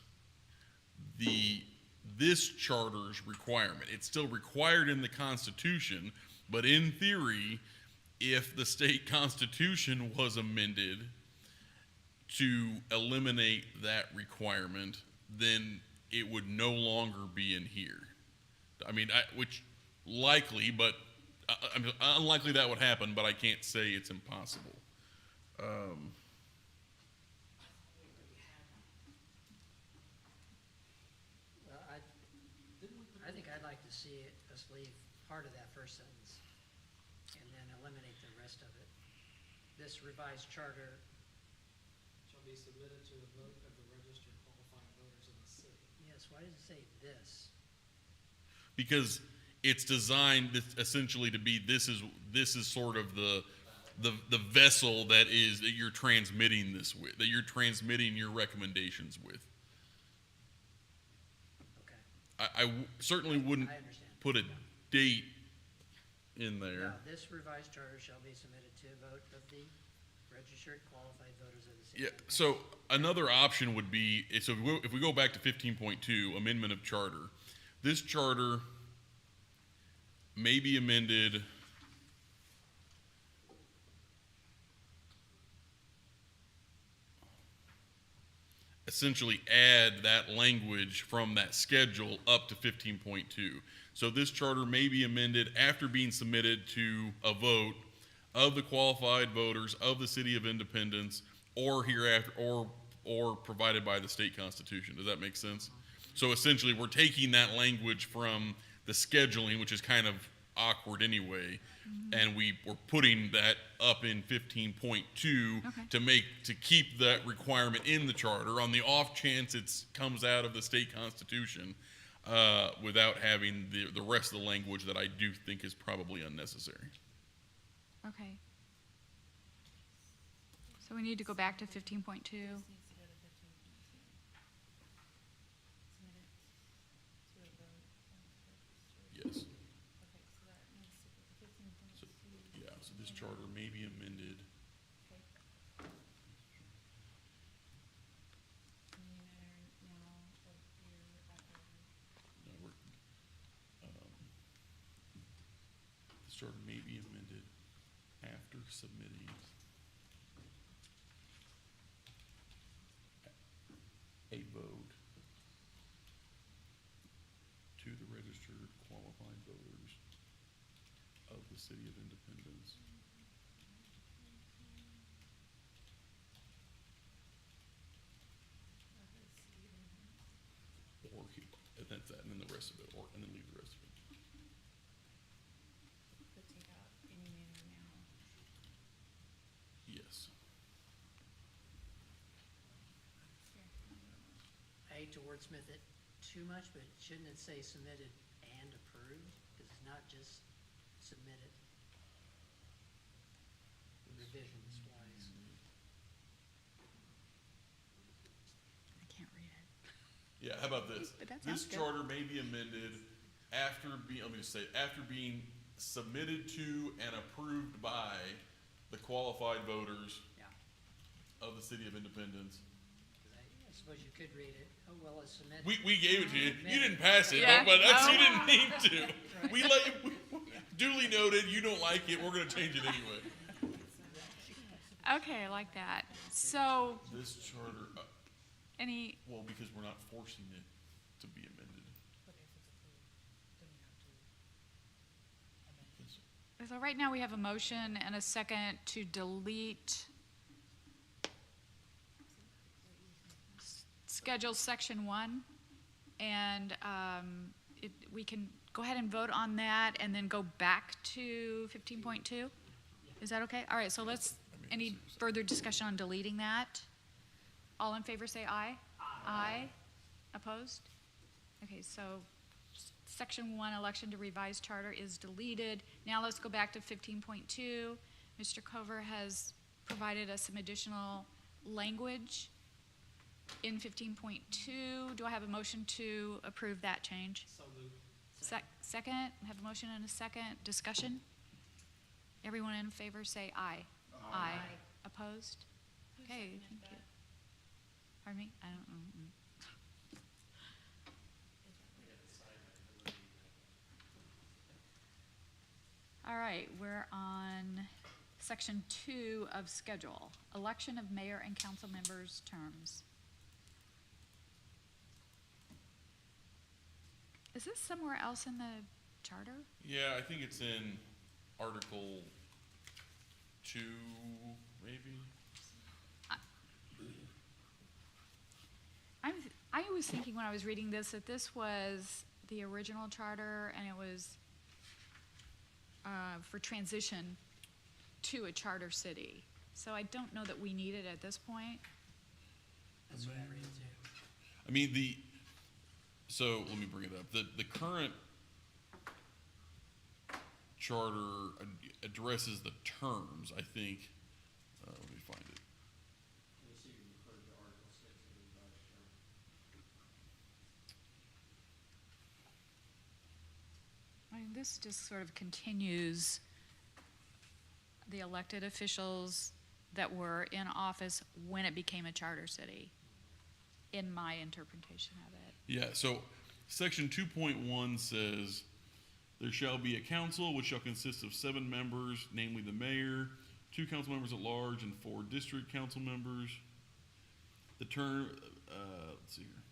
this charter's requirement. It's still required in the Constitution, but in theory, if the state constitution was amended to eliminate that requirement, then it would no longer be in here. I mean, which likely, but unlikely that would happen, but I can't say it's impossible. Well, I think I'd like to see us leave part of that first sentence and then eliminate the rest of it. This revised charter, Shall be submitted to the vote of the registered qualified voters of the city. yes, why does it say this? Because it's designed essentially to be this is sort of the vessel that you're transmitting this with, that you're transmitting your recommendations with. Okay, I certainly wouldn't I understand. put a date in there. Now, this revised charter shall be submitted to a vote of the registered qualified voters of the city. Yeah, so another option would be, so if we go back to 15.2, amendment of charter, this charter may be amended essentially add that language from that schedule up to 15.2. So this charter may be amended after being submitted to a vote of the qualified voters of the City of Independence or hereafter, or provided by the state constitution. Does that make sense? So essentially, we're taking that language from the scheduling, which is kind of awkward anyway, and we're putting that up in 15.2 to keep that requirement in the charter on the off chance it comes out of the state constitution without having the rest of the language that I do think is probably unnecessary. Okay. So we need to go back to 15.2. Yes. So, yeah, so this charter may be amended. No, charter may be amended after submitting a vote to the registered qualified voters of the City of Independence. Or, and that's that, and then the rest of it, or, and then leave the rest of it. But take out any manner now. Yes. I hate to wordsmith it too much, but shouldn't it say submitted and approved? Because it's not just submitted. Revisions wise. I can't read it. Yeah, how about this? But that This sounds good. charter may be amended after being, let me just say, after being submitted to and approved by the qualified voters Yeah. of the City of Independence. 'Cause I suppose you could read it, oh, well, it's submitted. We gave it to you. You didn't pass it, Yeah. but that's, you Oh. didn't need to. We let you, duly noted, you don't like it, we're gonna change it anyway. Okay, I like that. So, This charter, any, well, because we're not forcing it to be amended. so right now we have a motion and a second to delete schedule section 1. And we can go ahead and vote on that and then go back to 15.2? Is that okay? All right, so let's, any further discussion on deleting that? All in favor say aye. Aye. Opposed? Okay, so section 1, election to revise charter is deleted. Now let's go back to 15.2. Mr. Cover has provided us some additional language in 15.2. Do I have a motion to approve that change? So moved. Second, I have a motion and a second. Discussion? Everyone in favor say aye. Aye. Opposed? Okay, thank you. Pardon me? I don't know. All right, we're on section 2 of schedule, election of mayor and council members' terms. Is this somewhere else in the charter? Yeah, I think it's in Article 2, maybe? I was thinking when I was reading this that this was the original charter and it was for transition to a charter city. So I don't know that we need it at this point. That's what I read too. I mean, so let me bring it up. The current charter addresses the terms, I think. Let me find it. You see, you referred to Article 6 of the revised charter. I mean, this just sort of continues the elected officials that were in office when it became a charter city, in my interpretation of it. Yeah, so section 2.1 says, there shall be a council which shall consist of 7 members, namely the mayor, 2 council members at large, and 4 district council members. The term, let's see here,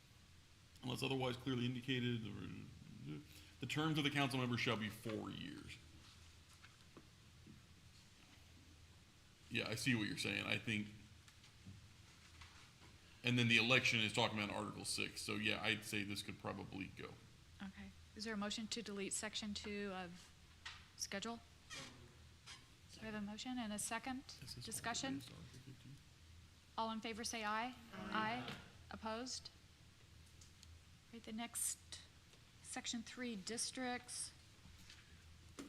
unless otherwise clearly indicated, the terms of the council members shall be 4 years. Yeah, I see what you're saying. I think, and then the election is talking about Article 6. So yeah, I'd say this could probably go. Okay. Is there a motion to delete section 2 of schedule? We have a motion and a second. Is this Discussion? Article 15? All in favor say aye. Aye. Opposed? Right, the next, section 3, districts. I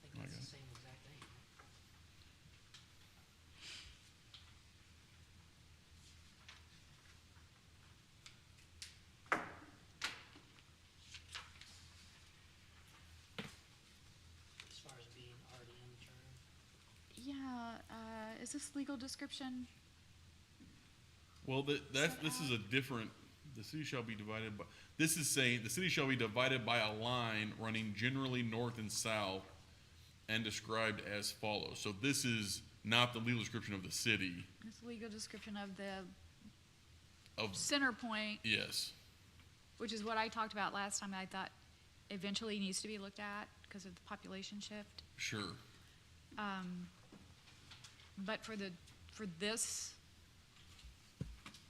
think that's Okay. the same exact thing. As far as being already in the charter. Is this legal description? Well, this is a different the city shall be divided by, this is saying, the city shall be divided by a line running generally north and south and described as follows. So this is not the legal description of the city. It's a legal description of the Of, center point, yes, which is what I talked about last time. I thought eventually needs to be looked at because of the population shift. sure. But for this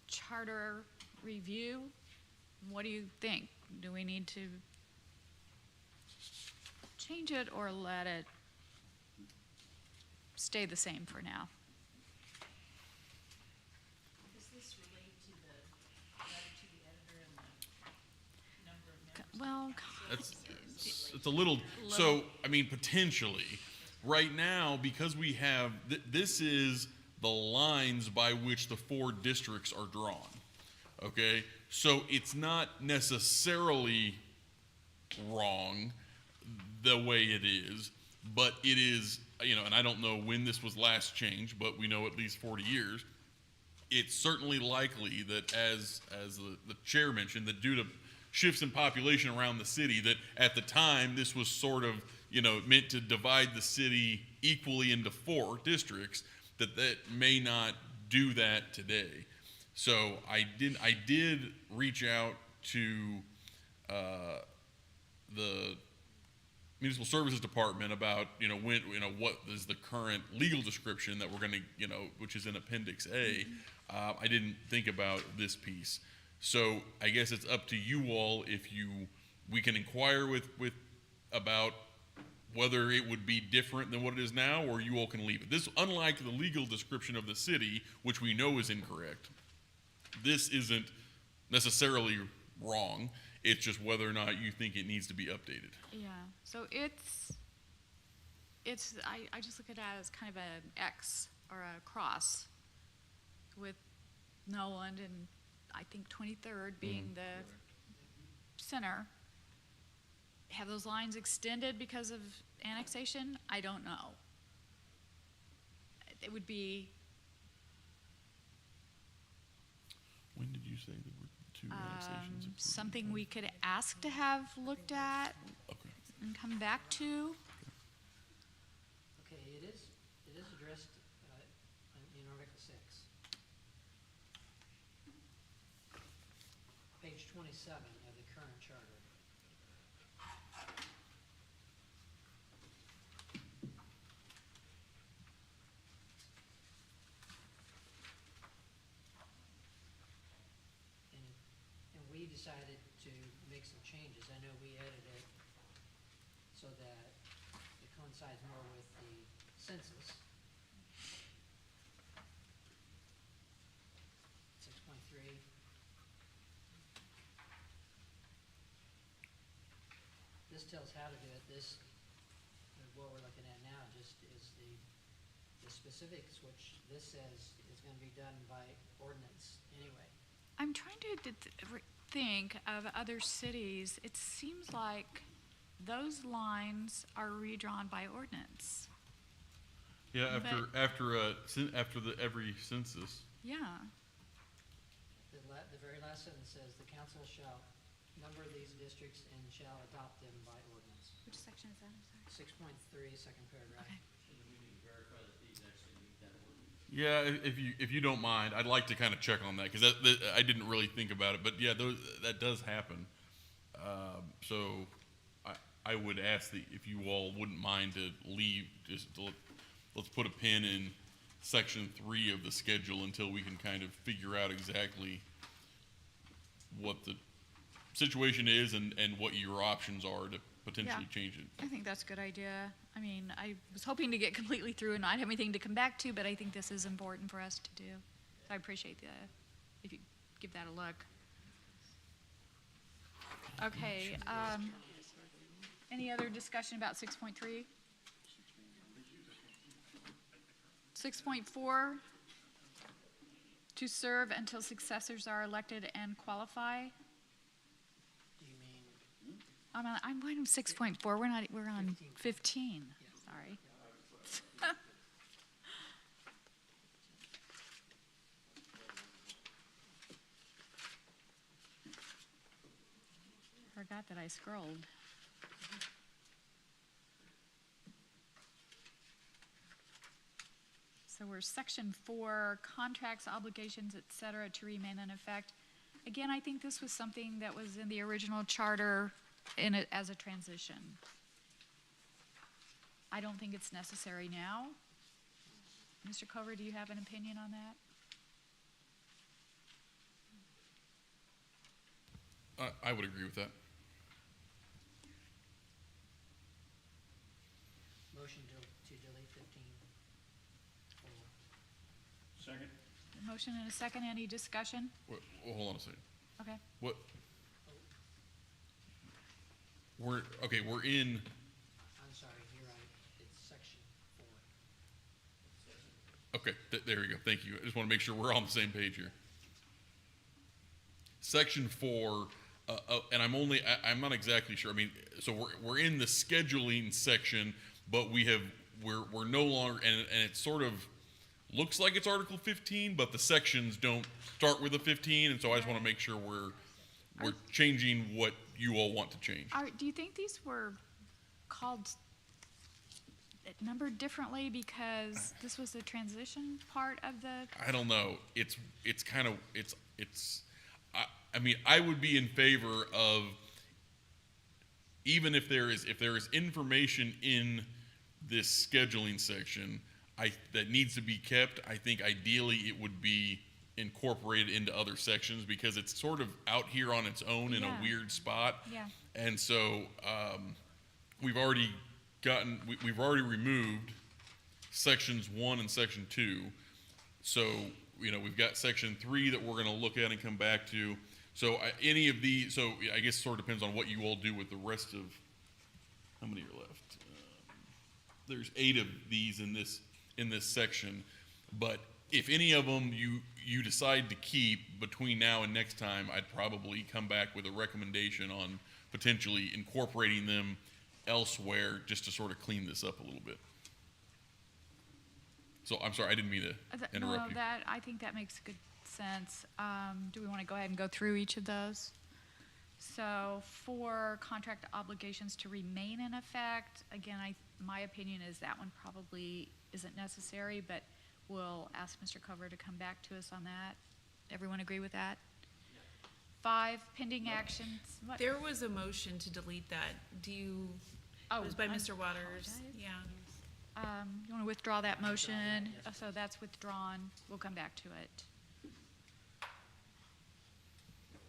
charter review, what do you think? Do we need to change it or let it stay the same for now? Does this relate to the letter to the editor and the number of members? Well, It's a little, so, I mean, potentially, right now, because we have, this is the lines by which the 4 districts are drawn, okay? So it's not necessarily wrong the way it is, but it is, and I don't know when this was last changed, but we know at least 40 years. It's certainly likely that as the chair mentioned, that due to shifts in population around the city, that at the time this was sort of, meant to divide the city equally into 4 districts, that may not do that today. So I did reach out to the Municipal Services Department about, when, what is the current legal description that we're gonna, which is in Appendix A. I didn't think about this piece. So I guess it's up to you all if we can inquire with about whether it would be different than what it is now, or you all can leave it. This, unlike the legal description of the city, which we know is incorrect, this isn't necessarily wrong. It's just whether or not you think it needs to be updated. yeah, so it's, I just look at it as kind of an X or a cross with Noland and I think 23rd being the center. Have those lines extended because of annexation? I don't know. It would be, When did you say there were 2 annexations? approved? something we could ask to have looked at Okay. and come back to. Okay, it is addressed in Article 6. Page 27 of the current charter. And we decided to make some changes. I know we edited it so that it coincides more with the census. 6.3. This tells how to do it. This, what we're looking at now, just is the specifics, which this says is gonna be done by ordinance anyway. I'm trying to think of other cities. It seems like those lines are redrawn by ordinance. Yeah, But- after every census. Yeah. The very last sentence says, "The council shall number these districts and shall adopt them by ordinance." Which section is that? I'm sorry. 6.3, second paragraph. Okay. Yeah, if you don't mind, I'd like to kind of check on that, because I didn't really think about it, but yeah, that does happen. So I would ask that if you all wouldn't mind to leave, let's put a pin in section 3 of the schedule until we can kind of figure out exactly what the situation is and what your options are to potentially Yeah. change it. I think that's a good idea. I mean, I was hoping to get completely through and not have anything to come back to, but I think this is important for us to do. So I appreciate if you give that a look. Okay, any other discussion about 6.3? 6.4, to serve until successors are elected and qualify. Do you mean, I'm on 6.4, we're on 15, sorry. forgot that I scrolled. So we're section 4, contracts, obligations, et cetera, to remain in effect. Again, I think this was something that was in the original charter as a transition. I don't think it's necessary now. Mr. Cover, do you have an opinion on that? I would agree with that. Motion to delete 15. Second? Motion and a second, any discussion? Well, hold on a second. Okay. What? We're in, I'm sorry, you're right, it's section 4. okay, there you go, thank you. I just want to make sure we're on the same page here. Section 4, and I'm not exactly sure, I mean, so we're in the scheduling section, but we're no longer, and it sort of looks like it's Article 15, but the sections don't start with a 15, and so I just want to make sure we're changing what you all want to change. Do you think these were called, numbered differently because this was the transition part of the? I don't know. It's kind of, I mean, I would be in favor of, even if there is information in this scheduling section that needs to be kept, I think ideally it would be incorporated into other sections because it's sort of out here on its own in a weird spot. Yeah. And so we've already removed sections 1 and section 2. So, we've got section 3 that we're going to look at and come back to. So any of these, so I guess it sort of depends on what you all do with the rest of, how many are left? There's 8 of these in this section, but if any of them you decide to keep between now and next time, I'd probably come back with a recommendation on potentially incorporating them elsewhere just to sort of clean this up a little bit. So I'm sorry, I didn't mean to interrupt you. I think that makes good sense. Do we want to go ahead and go through each of those? So for contract obligations to remain in effect, again, my opinion is that one probably isn't necessary, but we'll ask Mr. Cover to come back to us on that. Everyone agree with that? 5, pending actions. What? There was a motion to delete that. It was by Mr. Waters. Apologize. Yeah. You want to withdraw that motion? So that's withdrawn. We'll come back to it.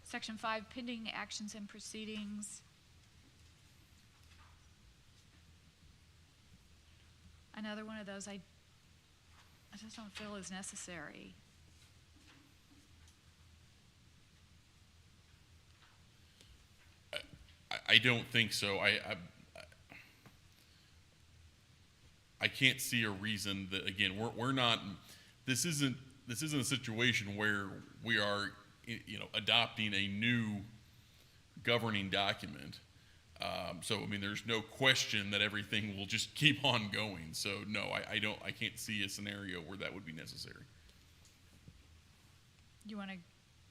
Section 5, pending actions and proceedings. Another one of those I just don't feel is necessary. I don't think so. I can't see a reason that, again, we're not, this isn't a situation where we are, adopting a new governing document. So, I mean, there's no question that everything will just keep on going. So, no, I can't see a scenario where that would be necessary. You want to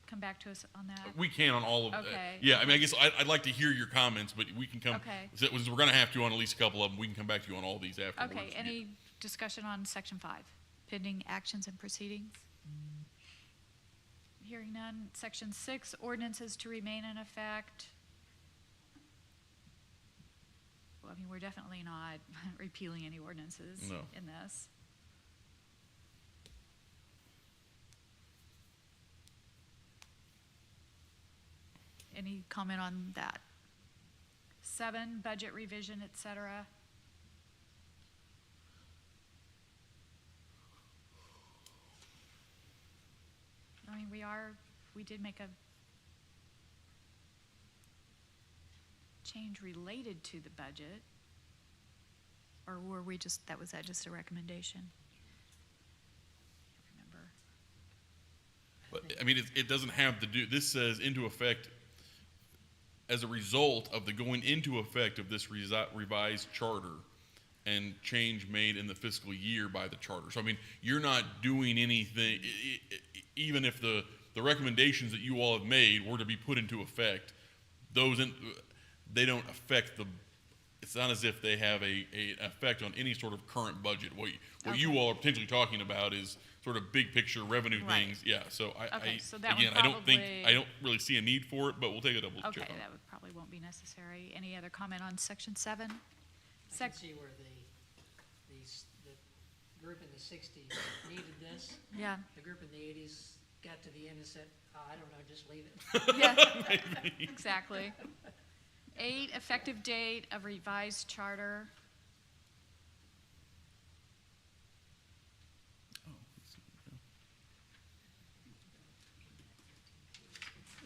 come back to us on that? We can on all of that. Okay. Yeah, I mean, I guess I'd like to hear your comments, but we can come. Okay. So we're going to have to on at least a couple of them. We can come back to you on all these afterwards. Okay, any discussion on section 5, pending actions and proceedings? Hearing none. Section 6, ordinances to remain in effect. Well, I mean, we're definitely not repealing any ordinances No. in this. Any comment on that? 7, budget revision, et cetera. I mean, we did make a change related to the budget. Or were we just, was that just a recommendation? I can't remember. But I mean, it doesn't have to do. This says into effect as a result of the going into effect of this revised charter and change made in the fiscal year by the charter. So I mean, you're not doing anything. Even if the recommendations that you all have made were to be put into effect, they don't affect it's not as if they have an effect on any sort of current budget. What you all are potentially talking about is sort of big picture revenue Right. things. Yeah, so Okay, so that would again, I probably- don't really see a need for it, but we'll take a double Okay, check on it. that would probably won't be necessary. Any other comment on section 7? I Sec- can see where the group in the sixties needed this. Yeah, The group in the eighties got to the end and said, oh, I don't know, just leave it. yeah, exactly. 8, effective date of revised charter.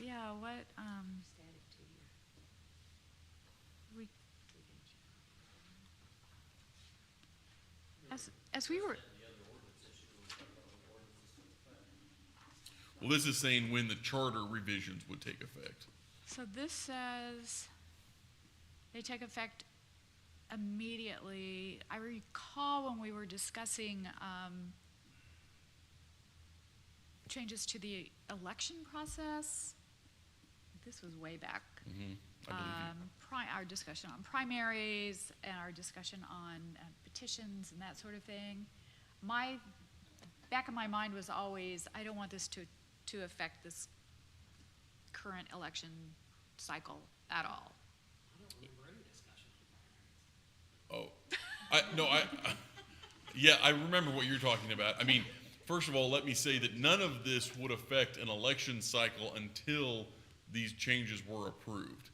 Yeah, what, we, as we were, Well, this is saying when the charter revisions would take effect. so this says they take effect immediately. I recall when we were discussing, changes to the election process. This was way back. I believe you. Our discussion on primaries and our discussion on petitions and that sort of thing. Back of my mind was always, I don't want this to affect this current election cycle at all. Oh, yeah, I remember what you're talking about. I mean, first of all, let me say that none of this would affect an election cycle until these changes were approved.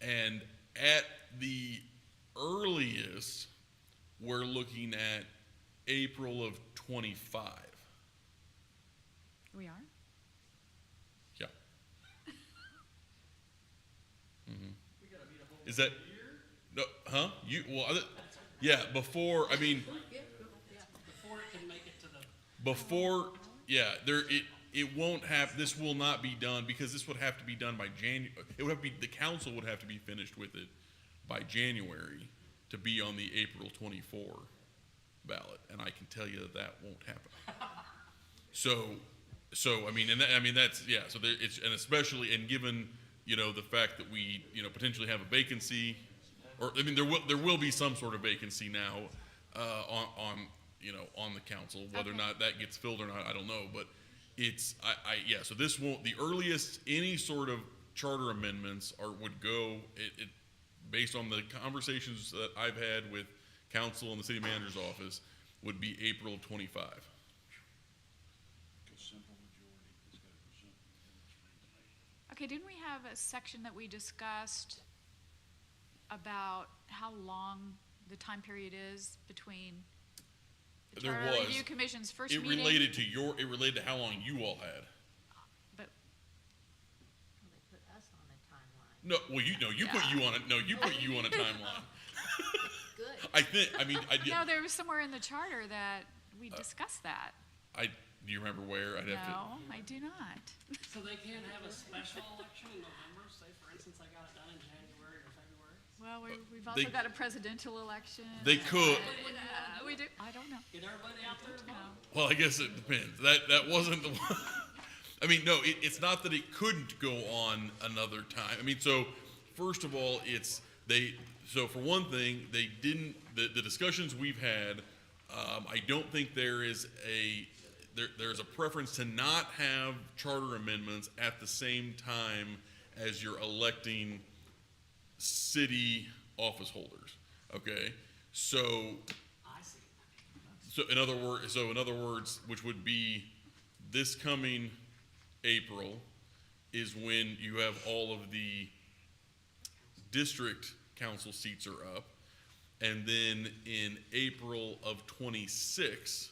And at the earliest, we're looking at April of '25. We are? Yeah. Is that? No, huh? Yeah, before, I mean, Before it can make it to the. before, yeah, it won't have, this will not be done, because this would have to be done by it would have to be, the council would have to be finished with it by January to be on the April 24 ballot, and I can tell you that won't happen. So, I mean, that's, yeah, so and especially, and given, the fact that we, potentially have a vacancy, or, I mean, there will be some sort of vacancy now, on the council, whether or not that gets filled or not, I don't know, but yeah, so this won't, the earliest any sort of charter amendments would go, based on the conversations that I've had with council and the city manager's office, would be April of '25. Okay, didn't we have a section that we discussed about how long the time period is between the There Charter was. Review Commission's first It meeting? related to how long you all had. But, They put us on a timeline. No, well, you put you on a timeline. Good. no, there was somewhere in the charter that we discussed that. Do you remember where? I'd have to. No, I do not. So they can't have a special election in November, say for instance, I got it done in January or February? Well, we've also They- got a presidential election. They could. We do, I don't know. Get everybody out there to vote. No. Well, I guess it depends. That wasn't the one. I mean, no, it's not that it couldn't go on another time. I mean, so first of all, so for one thing, they didn't, the discussions we've had, I don't think there's a preference to not have charter amendments at the same time as you're electing city office holders, okay? So, I see. so in other words, which would be this coming April is when you have all of the district council seats are up. And then in April of '26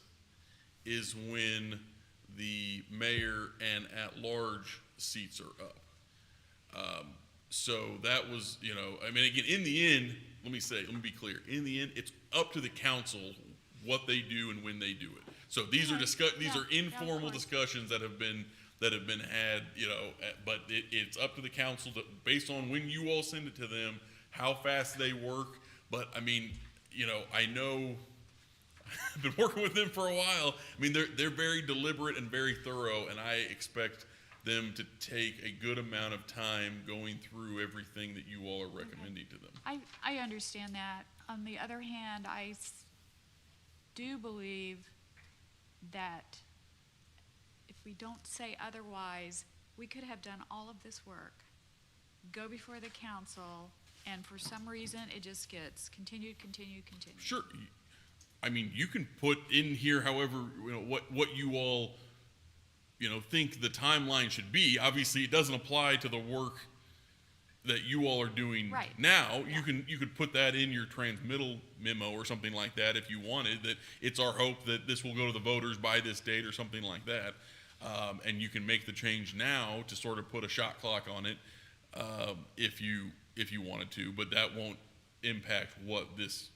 is when the mayor and at-large seats are up. So that was, again, in the end, let me be clear. In the end, it's up to the council what they do and when they do it. So these are of informal course. discussions that have been had, but it's up to the council based on when you all send it to them, how fast they work. But I mean, I know I've been working with them for a while. I mean, they're very deliberate and very thorough, and I expect them to take a good amount of time going through everything that you all are recommending to them. I understand that. On the other hand, do believe that if we don't say otherwise, we could have done all of this work, go before the council, and for some reason, it just gets continued. Sure. I mean, you can put in here however, what you all, think the timeline should be. Obviously, it doesn't apply to the work that you all are doing Right. now. You could put that in your transmittal memo or something like that if you wanted, that it's our hope that this will go to the voters by this date or something like that. And you can make the change now to sort of put a shot clock on it, if you wanted to, but that won't impact what this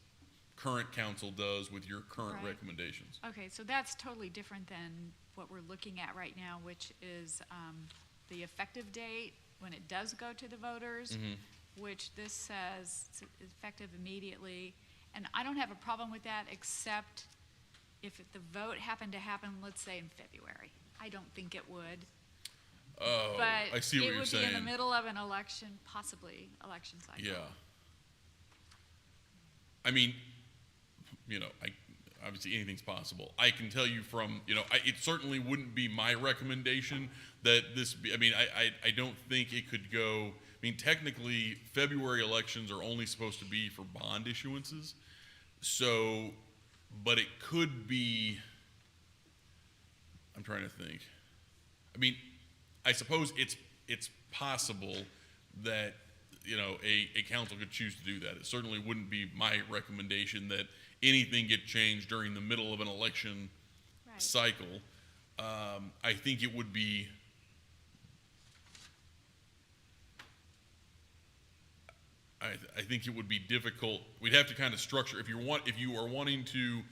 current council does with your current Right. recommendations. Okay, so that's totally different than what we're looking at right now, which is the effective date when it does go to the voters, which this says it's effective immediately. And I don't have a problem with that, except if the vote happened to happen, let's say in February. I don't think it would. Oh, I see what you're But it would be in the saying. middle of an election, possibly election cycle. Yeah. I mean, obviously anything's possible. I can tell you from, it certainly wouldn't be my recommendation that this be, I don't think it could go, technically, February elections are only supposed to be for bond issuances. So, but it could be, I'm trying to think. I suppose it's possible that, a council could choose to do that. It certainly wouldn't be my recommendation that anything get changed during the middle of an election Right. cycle. I think it would be, I think it would be difficult. We'd have to kind of structure, if you are wanting to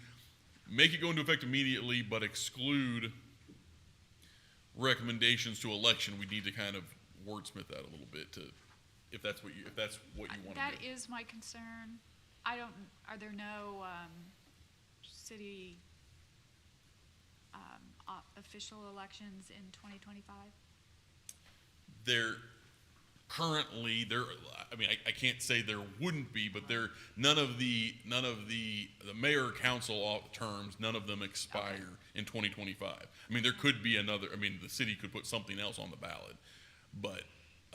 make it go into effect immediately, but exclude recommendations to election, we need to kind of wordsmith that a little bit if that's what you want to That do. is my concern. Are there no city official elections in 2025? I can't say there wouldn't be, but none of the mayor council terms, none of them expire in 2025. There could be another, the city could put something else on the ballot, but.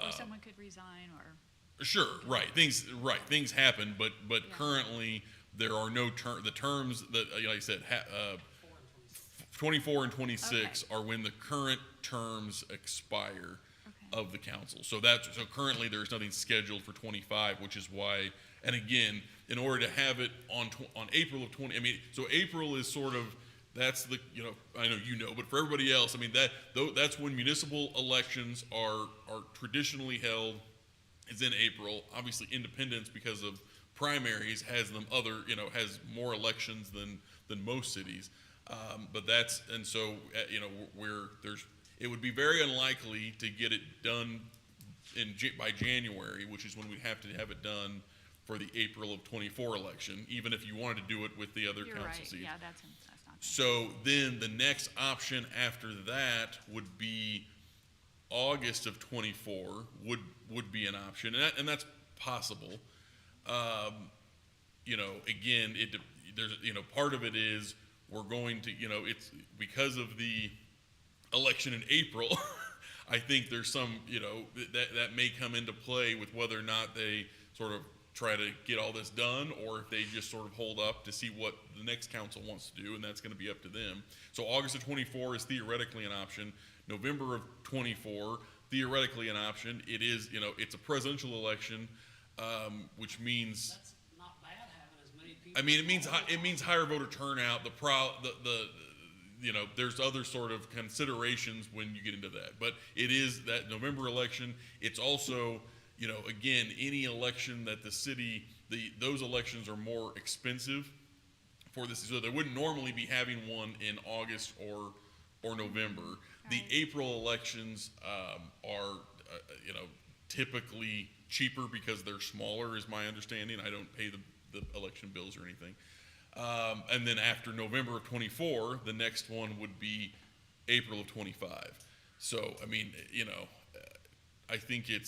Or someone could resign, or, Sure, right, things happen, but currently, there are no the terms that, like I said, 24 and 26 are when the current terms expire of the council. So currently, there's nothing scheduled for 25, which is why, and again, in order to have it on April of 20, so April is sort of, that's the, I know but for everybody else, that's when municipal elections are traditionally held, is in April. Obviously, Independence, because of primaries, has more elections than most cities. But that's, and so, it would be very unlikely to get it done by January, which is when we'd have to have it done for the April of 24 election, even if you wanted to do it with the other you're council right, seats. yeah, that's not. So then the next option after that would be August of 24 would be an option, and that's possible. Again, there's part of it is we're going to, it's because of the election in April. I think there's some, that may come into play with whether or not they sort of try to get all this done, or if they just sort of hold up to see what the next council wants to do, and that's going to be up to them. So August of 24 is theoretically an option. November of 24, theoretically an option. It is, it's a presidential election, which means. That's not bad having as many people. It means higher voter turnout. There's other sort of considerations when you get into that, but it is that November election. It's also, again, any election that the city, those elections are more expensive for this. So they wouldn't normally be having one in August or November. The Right. April elections are, typically cheaper because they're smaller, is my understanding. I don't pay the election bills or anything. And then after November of 24, the next one would be April of 25. So, I mean, I think it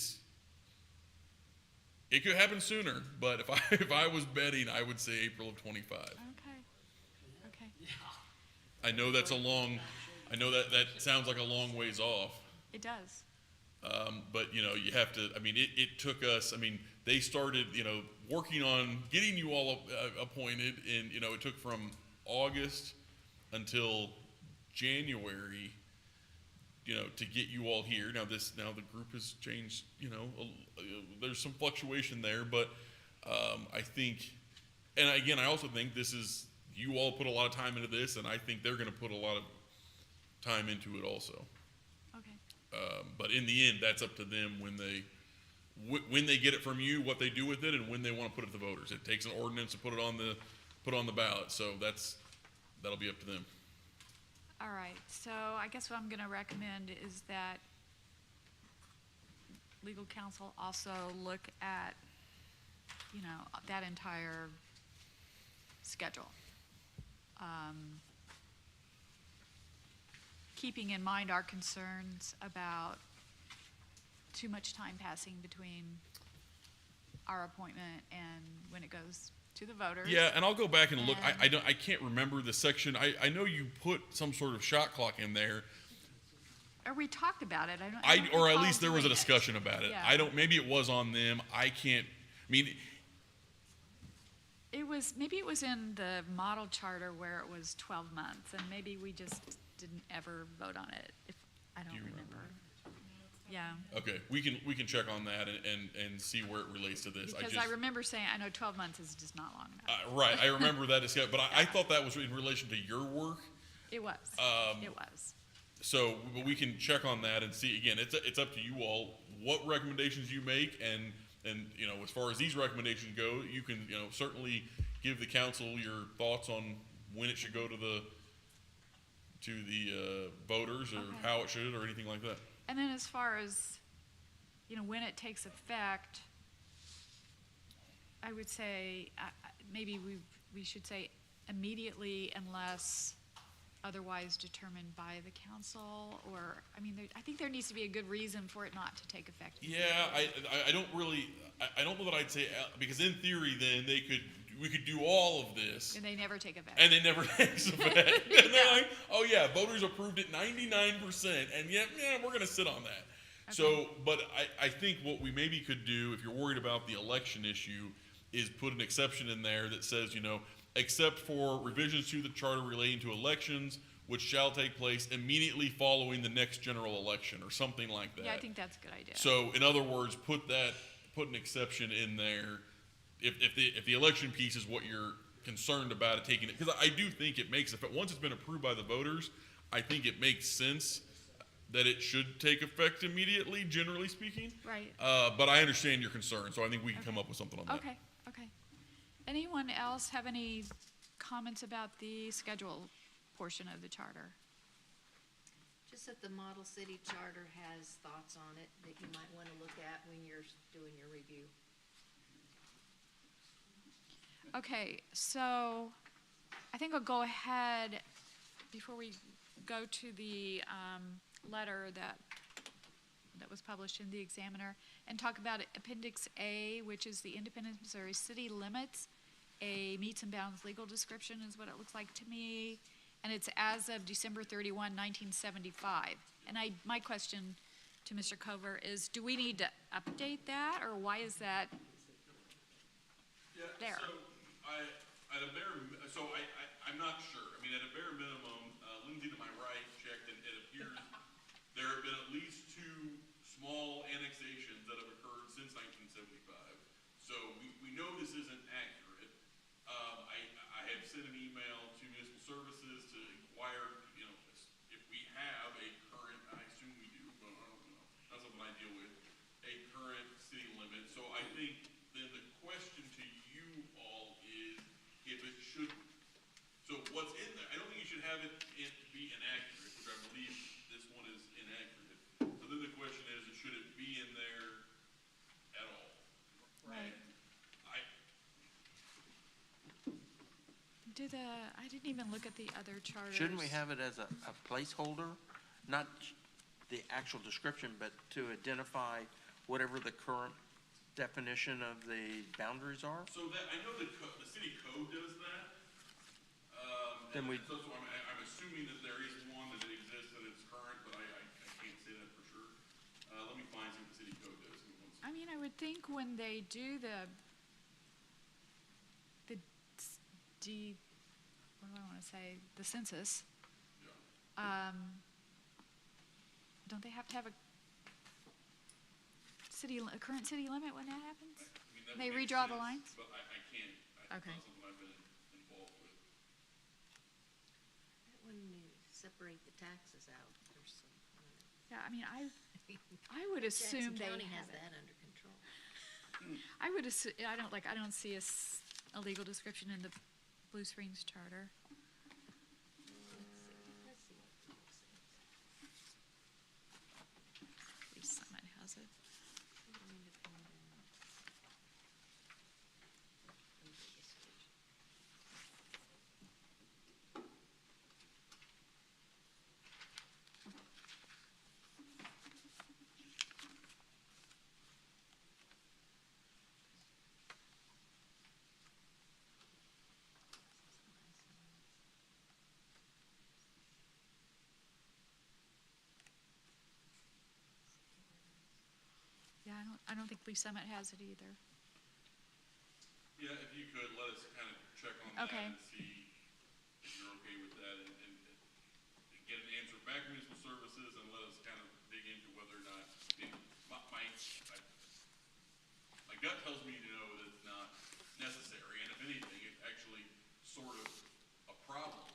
could happen sooner, but if I was betting, I would say April of 25. Okay, okay. I know that sounds like a long ways off. It does. But, you have to, I mean, it took us, I mean, they started, working on getting you all appointed, and, it took from August until January, to get you all here. Now the group has changed, there's some fluctuation there, but, I think, and again, I also think you all put a lot of time into this, and I think they're gonna put a lot of time into it also. Okay. But in the end, that's up to them when they get it from you, what they do with it, and when they want to put it to the voters. It takes an ordinance to put it on the ballot, so that'll be up to them. All right, so I guess what I'm gonna recommend is that legal counsel also look at, that entire schedule. Keeping in mind our concerns about too much time passing between our appointment and when it goes to the voters. Yeah, and I'll go back and look. I can't remember the section. I know you put some sort of shot clock in there. Or we talked about it. Or at least there was a discussion about it. Yeah. Maybe it was on them. Maybe it was in the model charter where it was 12 months, and maybe we just didn't ever vote on it, I don't Do you remember. Yeah. Okay, we can check on that and see where it relates to this. Because I remember saying, I know 12 months is just not long enough. Right, I remember that discussion, but I thought that was in relation to your work. It was. It was. So, but we can check on that and see, again, it's up to you all, what recommendations you make, and as far as these recommendations go, you can, certainly give the council your thoughts on when it should go to the voters, or Okay. how it should, or anything like that. And then as far as, when it takes effect, I would say, maybe we should say immediately unless otherwise determined by the council, or, I think there needs to be a good reason for it not to take effect. Yeah, I don't know that I'd say, because in theory then we could do all of this. And they never take effect. And they never takes effect. And they're like, oh yeah, voters approved it 99%, and yet, we're gonna sit on that. Okay. So, but I think what we maybe could do, if you're worried about the election issue, is put an exception in there that says, except for revisions to the charter relating to elections, which shall take place immediately following the next general election, or something like that. Yeah, I think that's a good idea. So, in other words, put an exception in there if the election piece is what you're concerned about it taking it, because I do think it makes, once it's been approved by the voters, I think it makes sense that it should take effect immediately, generally speaking. Right. But I understand your concern, so I think we can come up with something on that. Okay. Anyone else have any comments about the schedule portion of the charter? Just that the model city charter has thoughts on it that you might want to look at when you're doing your review. Okay, so I think I'll go ahead, before we go to the letter that was published in the Examiner, and talk about Appendix A, which is the Independence, Missouri city limits. A meets and bounds legal description is what it looks like to me, and it's as of December 31, 1975. And my question to Mr. Cover is, do we need to update that, or why is that there? I'm not sure. At a bare minimum, Lindsay to my right checked, and it appears there have been at least 2 small annexations that have occurred since 1975. So we know this isn't accurate. I have sent an email to Municipal Services to inquire, if we have a current, I assume we do, but I don't know, not something I deal with, a current city limit. So I think then the question to you all is if it should, so what's in there, I don't think you should have it be inaccurate, which I believe this one is inaccurate. So then the question is, should it be in there at all? Right. I didn't even look at the other charters. Shouldn't we have it as a placeholder? Not the actual description, but to identify whatever the current definition of the boundaries are? So that, I know the city code does that. Then we- So I'm assuming that there is one that exists and it's current, but I can't say that for sure. Let me find some the city code does. Give me one second. I mean, I would think when they do the what do I want to say, the census, Yeah. don't they have to have a current city limit when that happens? I mean, that They makes redraw the sense, lines? But I can't, it's Okay. not something I've been involved with. When you separate the taxes out, there's some, Yeah, I mean, I would assume Jackson they County has have it. that under control. I would assume, I don't see a legal description in the Blue Springs Charter. Let's see what it says. Lee Summit has it. Yeah, I don't think Lee Summit has it either. Yeah, if you could, let us kind of check on that Okay. and see if you're okay with that and get an answer back from municipal services and let us kind of dig into whether or not, I mean, my gut tells me to know that it's not necessary, and if anything, it's actually sort of a problem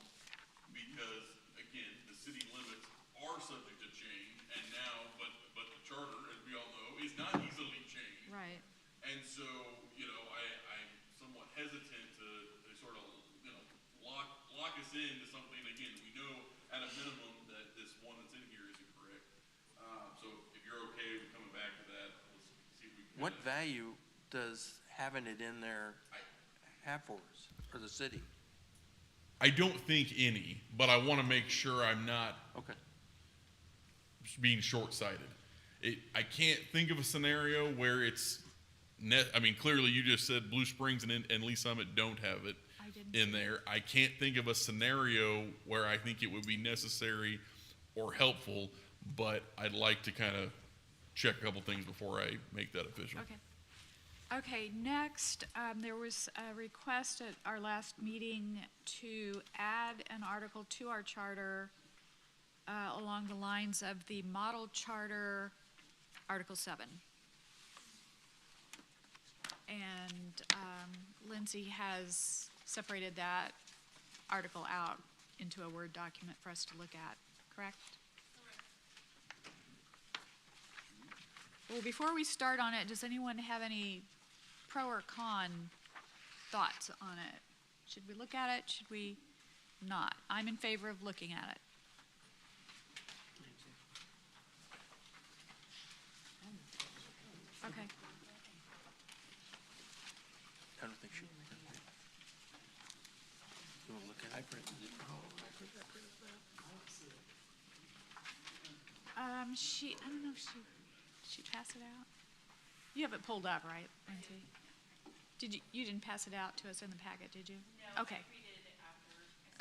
because, again, the city limits are subject to change and now, but the charter, as we all know, is not easily changed. Right. And so, I'm somewhat hesitant to sort of, lock us into something, again, we know at a minimum that this one that's in here isn't correct. So if you're okay with coming back to that, let's see if we can. What value does having it in there have for us, for the city? I don't think any, but I want to make sure I'm not Okay. being short-sighted. I can't think of a scenario where it's clearly you just said Blue Springs and Lee Summit don't have it I didn't in see there. I can't think of a scenario where I think it would be necessary or helpful, but I'd like to kind of check a couple things before I make that official. Okay. Okay, next, there was a request at our last meeting to add an article to our charter along the lines of the model charter, Article 7. And Lindsay has separated that article out into a Word document for us to look at, correct? Well, before we start on it, does anyone have any pro or con thoughts on it? Should we look at it? Should we not? I'm in favor of looking at it. Okay. I don't think she. You want to look at it? I printed it. I don't know if she passed it out? You have it pulled up, right, Lindsay? You didn't pass it out to us in the packet, did you? No. Okay.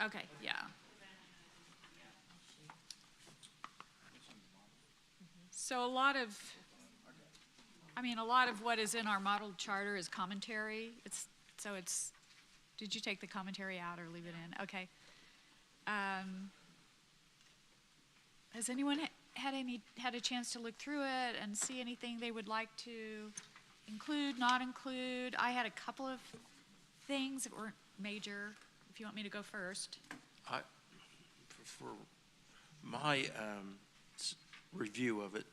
Okay, yeah. So a lot of what is in our model charter is commentary. Did you take the commentary out or leave it in? Okay. Has anyone had a chance to look through it and see anything they would like to include, not include? I had a couple of things that weren't major, if you want me to go first. For my review of it,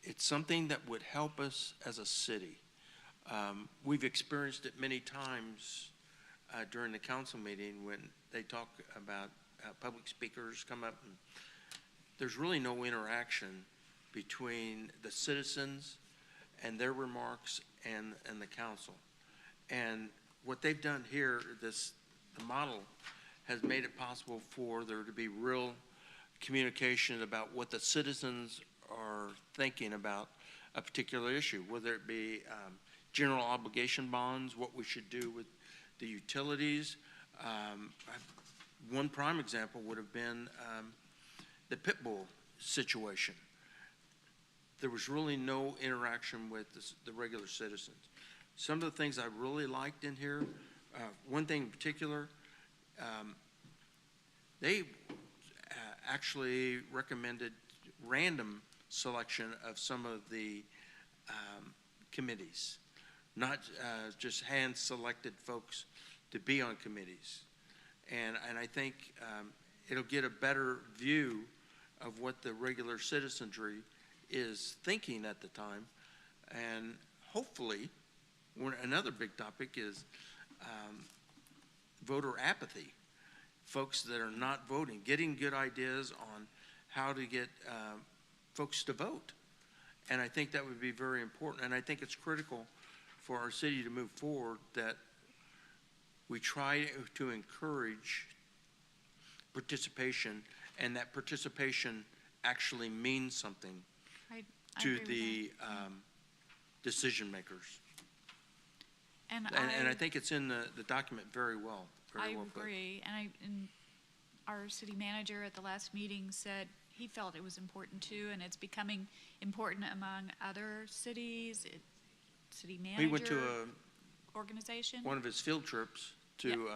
it's something that would help us as a city. We've experienced it many times during the council meeting when they talk about public speakers come up and there's really no interaction between the citizens and their remarks and the council. And what they've done here, the model has made it possible for there to be real communication about what the citizens are thinking about a particular issue, whether it be general obligation bonds, what we should do with the utilities. One prime example would have been the pit bull situation. There was really no interaction with the regular citizens. Some of the things I really liked in here, one thing in particular, they actually recommended random selection of some of the committees, not just hand-selected folks to be on committees. And I think it'll get a better view of what the regular citizenry is thinking at the time. And hopefully, another big topic is voter apathy. Folks that are not voting, getting good ideas on how to get folks to vote. And I think that would be very important. And I think it's critical for our city to move forward that we try to encourage participation, and that participation actually means something I to agree with the decision makers. And I think it's in the document very well. Very I well put. agree, and our city manager at the last meeting said he felt it was important too, and it's becoming important among other cities, city manager. He went to organization. one of his field trips to,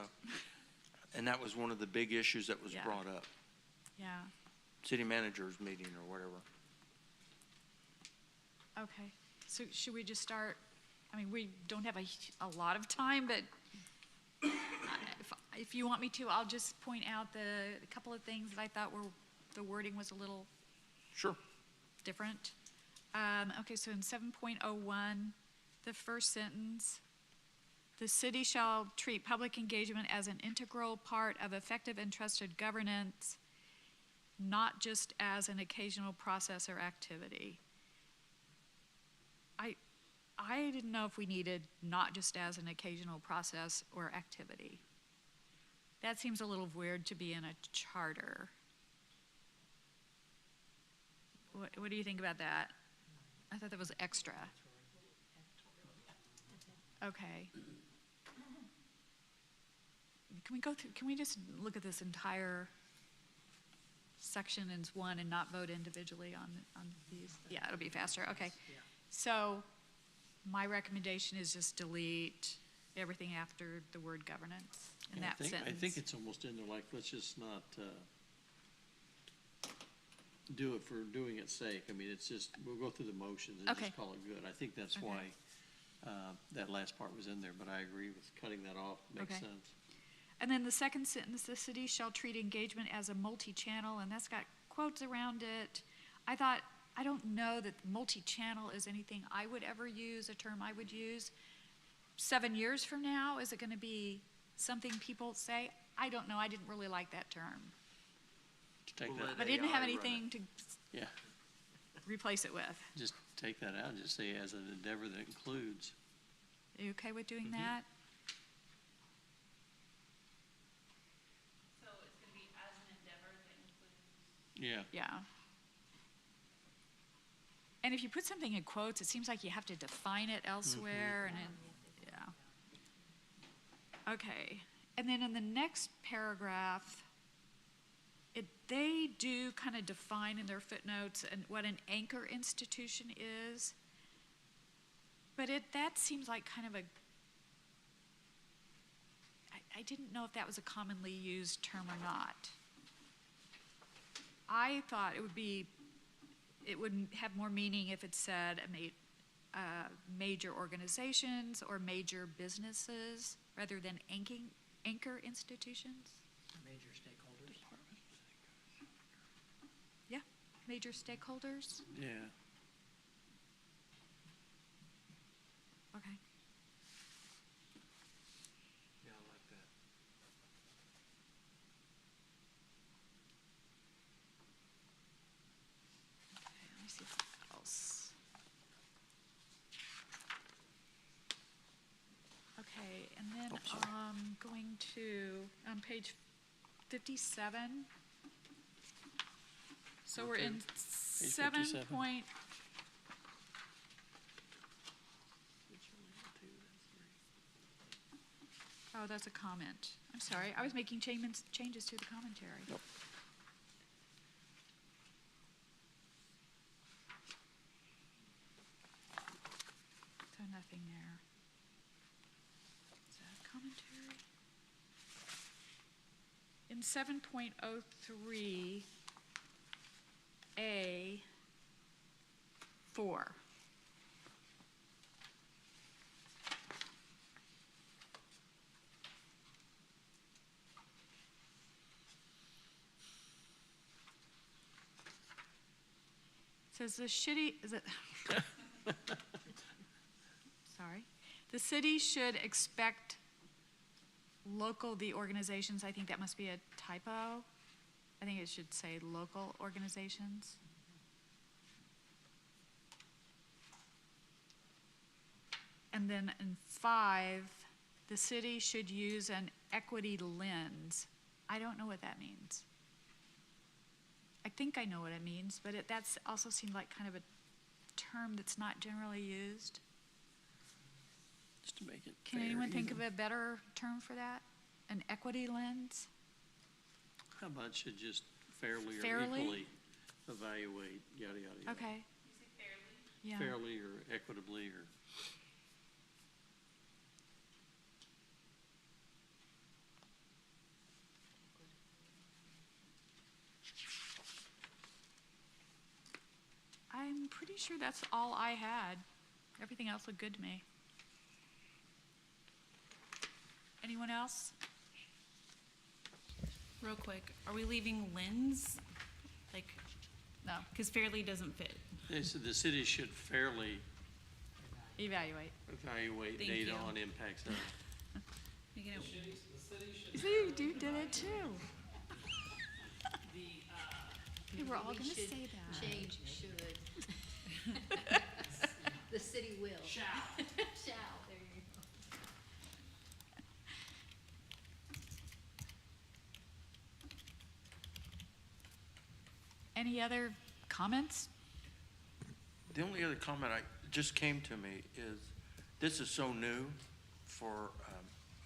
and that was one of the big issues that was Yeah. brought up. Yeah, City managers meeting or whatever. okay. So should we just start, I mean, we don't have a lot of time, but if you want me to, I'll just point out a couple of things that I thought the wording was a little Sure. different. Okay, so in 7.01, the first sentence, the city shall treat public engagement as an integral part of effective and trusted governance, not just as an occasional process or activity. I didn't know if we needed not just as an occasional process or activity. That seems a little weird to be in a charter. What do you think about that? I thought that was extra. Okay. Can we just look at this entire section as one and not vote individually on these? Yeah, it'll be faster, okay. So, my recommendation is just delete everything after the word governance in that sentence. I think it's almost in there, like, let's just not do it for doing its sake. I mean, it's just, we'll go through the motions and Okay. just call it good. I think that's Okay. why that last part was in there, but I agree with cutting that off, makes Okay. sense. And then the second sentence, the city shall treat engagement as a multi-channel, and that's got quotes around it. I don't know that multi-channel is anything I would ever use, a term I would use. 7 years from now, is it gonna be something people say? I don't know, I didn't really like that term. Take We'll that, let I didn't have AI run it. anything to yeah, replace it with. just take that out and just say as an endeavor that includes. Are you okay with doing Mm-hmm. that? So it's gonna be as an endeavor that includes. Yeah, Yeah. And if you put something in quotes, it seems like you have to define it elsewhere, and yeah. Okay, and then in the next paragraph, they do kind of define in their footnotes and what an anchor institution is, but that seems like kind of I didn't know if that was a commonly used term or not. I thought it would have more meaning if it said major organizations or major businesses rather than anchor institutions. Major stakeholders. Yeah, major stakeholders. yeah. Okay. Yeah, I like that. Let me see what else. Okay, and then going to, on page 57, So we're in 57. 7 . Oh, that's a comment. I'm sorry, I was making changes to the commentary. Nope. So nothing there. Is that commentary? In 7.03, A4. Says the shitty, is it? Sorry. The city should expect the organizations, I think that must be a typo. I think it should say local organizations. And then in 5, the city should use an equity lens. I don't know what that means. I think I know what it means, but that's also seemed like kind of a term that's not generally used. Just to make it Can fair, anyone think of even. a better term for that? An equity lens? How about should just fairly or Fairly? equally evaluate, yada, yada, yada. Okay. Yeah. Fairly or equitably or. I'm pretty sure that's all I had. Everything else looked good to me. Anyone else? Real quick, are we leaving lens? Like, No. because fairly doesn't fit. They said the city should fairly Evaluate. evaluate Thank data you. on impacts of. Making it- See, you did it too. They were all We gonna should say that. Change should. The city will. Shall. Shall, there you go. Any other comments? The only other comment just came to me is, this is so new for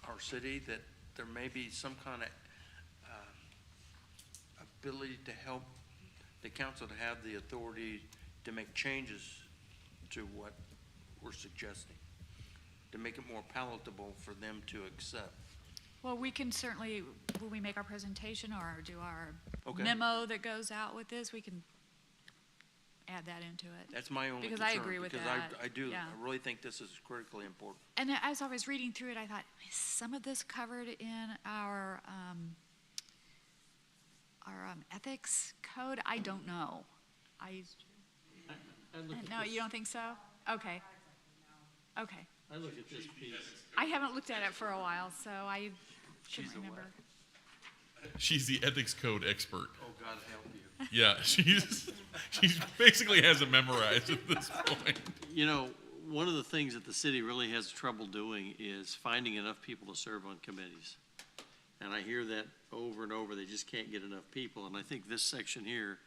our city that there may be some kind of ability to help the council to have the authority to make changes to what we're suggesting, to make it more palatable for them to accept. Well, we can certainly, when we make our presentation or do our Okay. memo that goes out with this, we can add that into it. That's my only Because concern. I agree with because that, I do, yeah. I really think this is critically important. And as I was reading through it, I thought, is some of this covered in our ethics code? I don't know. I look at No, this- you don't think so? Okay. Okay. I look at this piece. I haven't looked at it for a while, so I shouldn't She's a what? remember. She's the ethics code expert. Oh, God help you. Yeah, she's basically has it memorized at this point. You know, one of the things that the city really has trouble doing is finding enough people to serve on committees. And I hear that over and over, they just can't get enough people. And I think this section here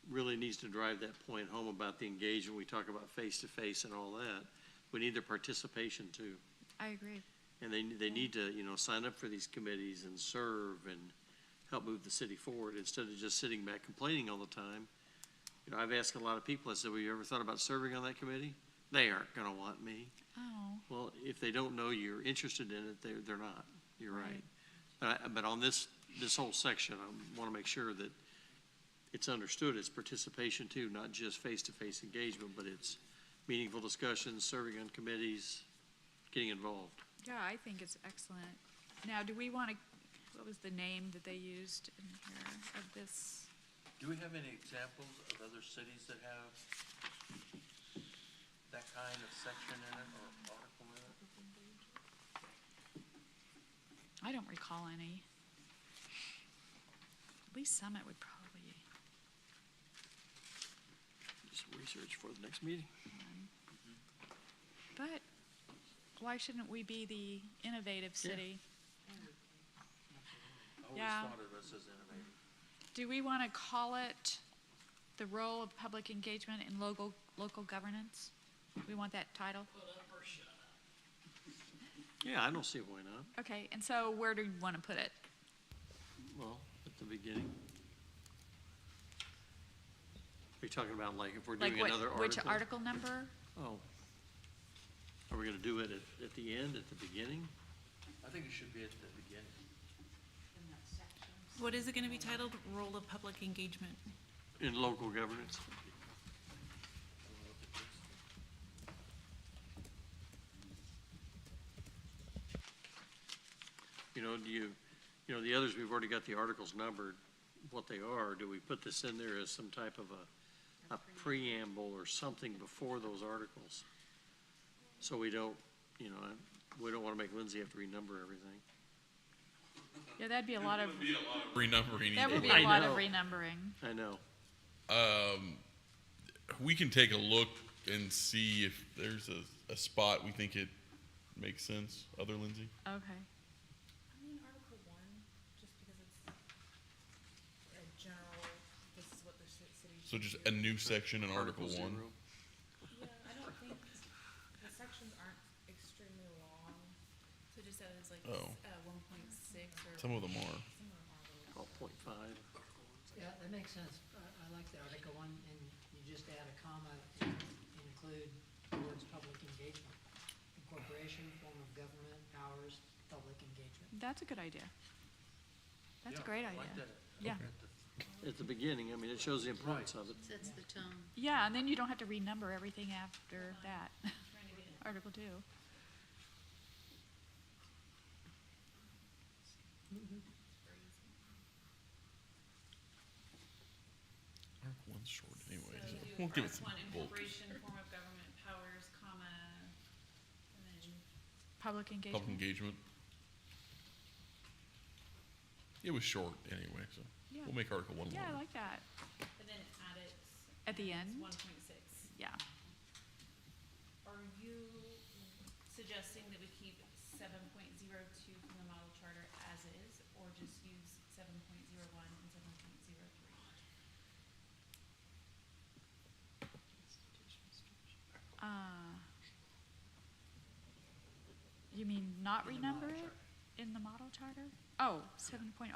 really needs to drive that point home about the engagement. We talk about face-to-face and all that. We need their participation too. I agree. And they need to, sign up for these committees and serve and help move the city forward instead of just sitting back complaining all the time. I've asked a lot of people, I said, well, you ever thought about serving on that committee? They aren't gonna want me. Oh, Well, if they don't know you're interested in it, they're not. You're right. But on this whole section, I wanna make sure that it's understood, it's participation too, not just face-to-face engagement, but it's meaningful discussions, serving on committees, getting involved. yeah, I think it's excellent. Now, do we want to, what was the name that they used in here of this? Do we have any examples of other cities that have that kind of section in it or article in it? I don't recall any. At least Summit would probably. Just research for the next meeting. But why shouldn't we be the innovative city? I always Yeah. thought of us as innovative. Do we want to call it The role of public engagement in local governance. We want that title? Yeah, I don't see why not. Okay, and so where do you want to put it? Well, at the beginning. Are you talking about like if we're doing Like another article? which article number? Oh. Are we gonna do it at the end, at the beginning? I think it should be at the beginning. What is it gonna be titled? Role of public engagement. In local governance? You know, the others, we've already got the articles numbered, what they are. Do we put this in there as some type of a preamble or something before those articles? So we don't, we don't want to make Lindsay have to renumber everything. Yeah, that'd be a lot of, Renumbering. that would be either a way. lot of know. renumbering. I know. We can take a look and see if there's a spot we think it makes sense. Other Lindsay? Okay. I mean, Article 1, just because it's a general, this is what the city. So just a new section in Article 1. Zero. Yeah, I don't think, the sections aren't extremely long, so just as like, Oh. 1.6 or. Some of them are. Some of them are little. Call .5. Yeah, that makes sense. I like the Article 1, and you just add a comma and include the words public engagement. Incorporation, form of government, powers, public engagement. That's a good idea. That's a great I like idea. that. Yeah. At the beginning, I mean, it shows the importance of it. Sets the tone. Yeah, and then you don't have to renumber everything after that. Article 2. Article 1's short anyway, So so do we'll give it some Article 1, bulk. incorporation, form of government, powers, comma, and then. Public engagement. Public engagement. It was short anyway, so Yeah. we'll make Article 1 Yeah, I longer. like that. And then add it. At the and it's end? 1.6. Yeah. Are you suggesting that we keep 7.02 from the model charter as is, or just use 7.01 and 7.03? You mean not In the renumber model it charter. in the model charter? Oh, 7.01.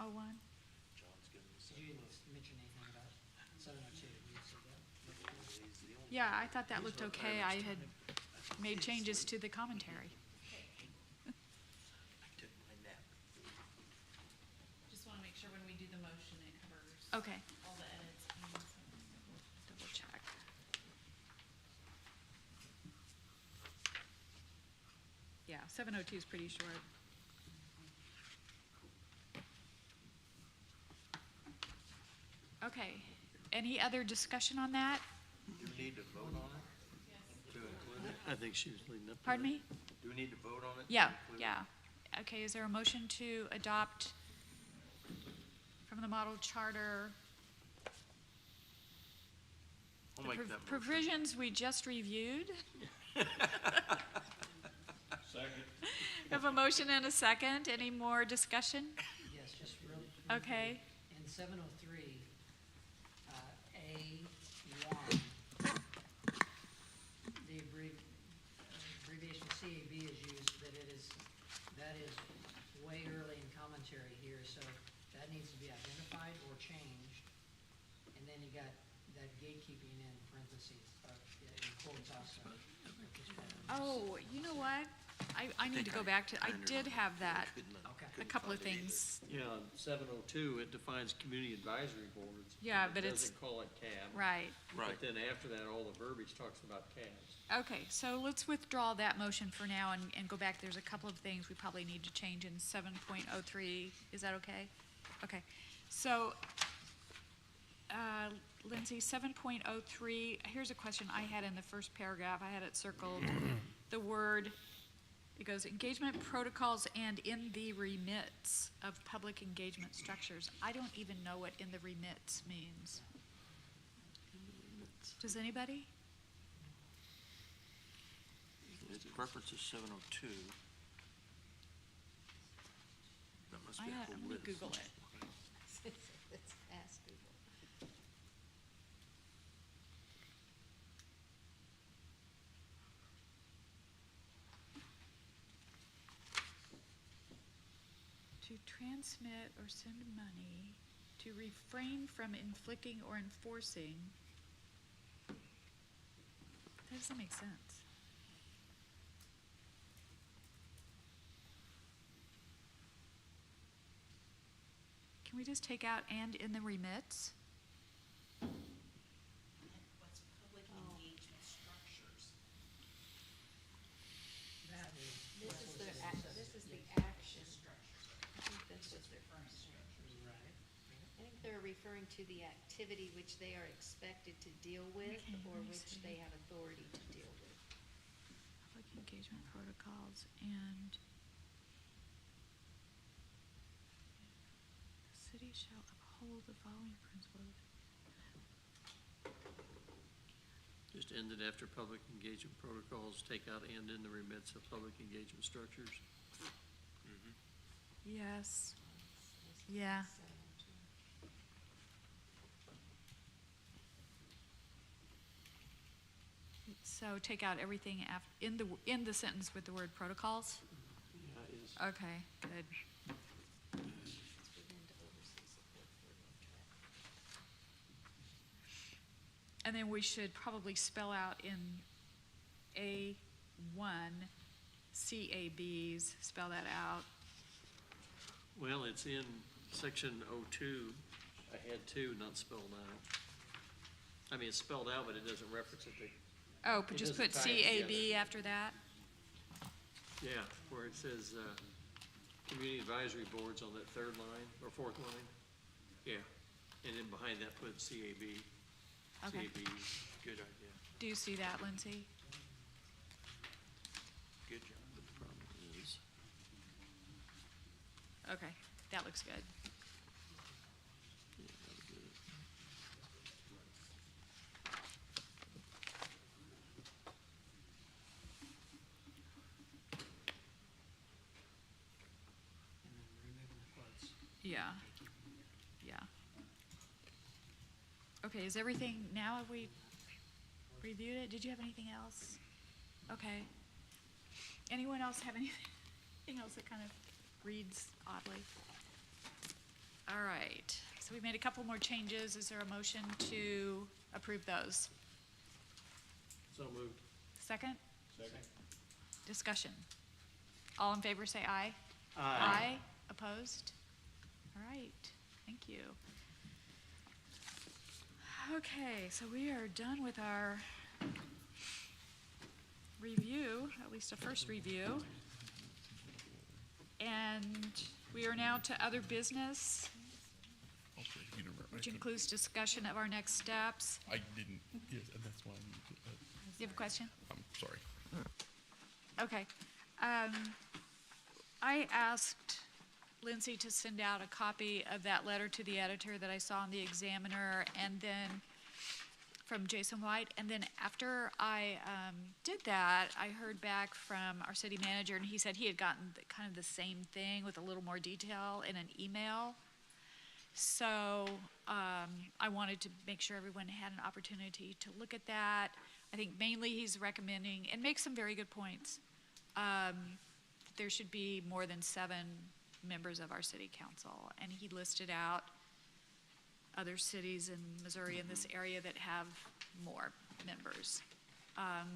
You didn't mention anything about 702. You said that. Yeah, I thought that looked okay. I had made changes to the commentary. Just want to make sure when we do the motion, it covers Okay, all the edits. double check. Yeah, 702 is pretty short. Okay, any other discussion on that? Do we need to vote on it? To include it? I think she was leading up to Pardon that. me? Do we need to vote on it? to Yeah, include it? yeah. Okay, is there a motion to adopt from the model charter I'll the make that motion. provisions we just reviewed? Second. Have a motion and a second. Any more discussion? Yes, just real. Okay. In 703, A1, the abbreviation CAB is used, that is way early in commentary here, so that needs to be identified or changed. And then you got that gatekeeping in parentheses, in quotes also. Oh, you know what? I need to go back to, I did have that, Okay. a couple of things. Yeah, on 702, it defines community advisory boards. Yeah, It but it's- doesn't call it CAB. Right. Right. But then after that, all the verbiage talks about CABs. Okay, so let's withdraw that motion for now and go back. There's a couple of things we probably need to change in 7.03. Is that okay? Okay, so, Lindsay, 7.03, here's a question I had in the first paragraph. I had it circled. The word, it goes, engagement protocols and in the remits of public engagement structures. I don't even know what in the remits means. Does anybody? It references 702. That must be a whole Let me list. Google it. Let's ask Google. transmit or send money, to refrain from inflicting or enforcing. That doesn't make sense. Can we just take out "and in the remits"? What's public engagement structures? That is. This is the, this is the action. I think that's what they're referring to. Right. I think they're referring to the activity which they are expected to deal with Okay, or let me which see. they have authority to deal with. Public engagement protocols and the city shall uphold the following principles. Just end it after public engagement protocols, take out "and in the remits of public engagement structures." Yes. Yeah. So take out everything in the sentence with the word protocols? Yeah, is, Okay, good. It's for them to oversee support for the track. And then we should probably spell out in A1, CABs, spell that out. well, it's in section 02, ahead 2, not spelled out. I mean, it's spelled out, but it doesn't reference it. Oh, but It just doesn't put tie it CAB after that? Yeah, where it says, community advisory boards on that third line, or fourth line. Yeah, and then behind that put CAB. Okay. CAB, good idea. Do you see that, Lindsay? Good job. The problem is, Okay, that looks good. yeah, that was good. And then removing the quotes. Yeah, yeah. Okay, is everything, now have we reviewed it? Did you have anything else? Okay. Anyone else have anything else that kind of reads oddly? All right, so we made a couple more changes. Is there a motion to approve those? So moved. Second? Second. Discussion. All in favor, say aye. Aye. Opposed? All right, thank you. Okay, so we are done with our review, at least a first review. And we are now to other business, Okay, you don't remember. which includes discussion of our next steps. I didn't, yes, that's why, You have a question? I'm sorry. Okay. I asked Lindsay to send out a copy of that letter to the editor that I saw in the Examiner, and then from Jason White. And then after I did that, I heard back from our city manager, and he said he had gotten kind of the same thing with a little more detail in an email. So I wanted to make sure everyone had an opportunity to look at that. I think mainly he's recommending, and makes some very good points, there should be more than 7 members of our city council. And he listed out other cities in Missouri in this area that have more members. I'm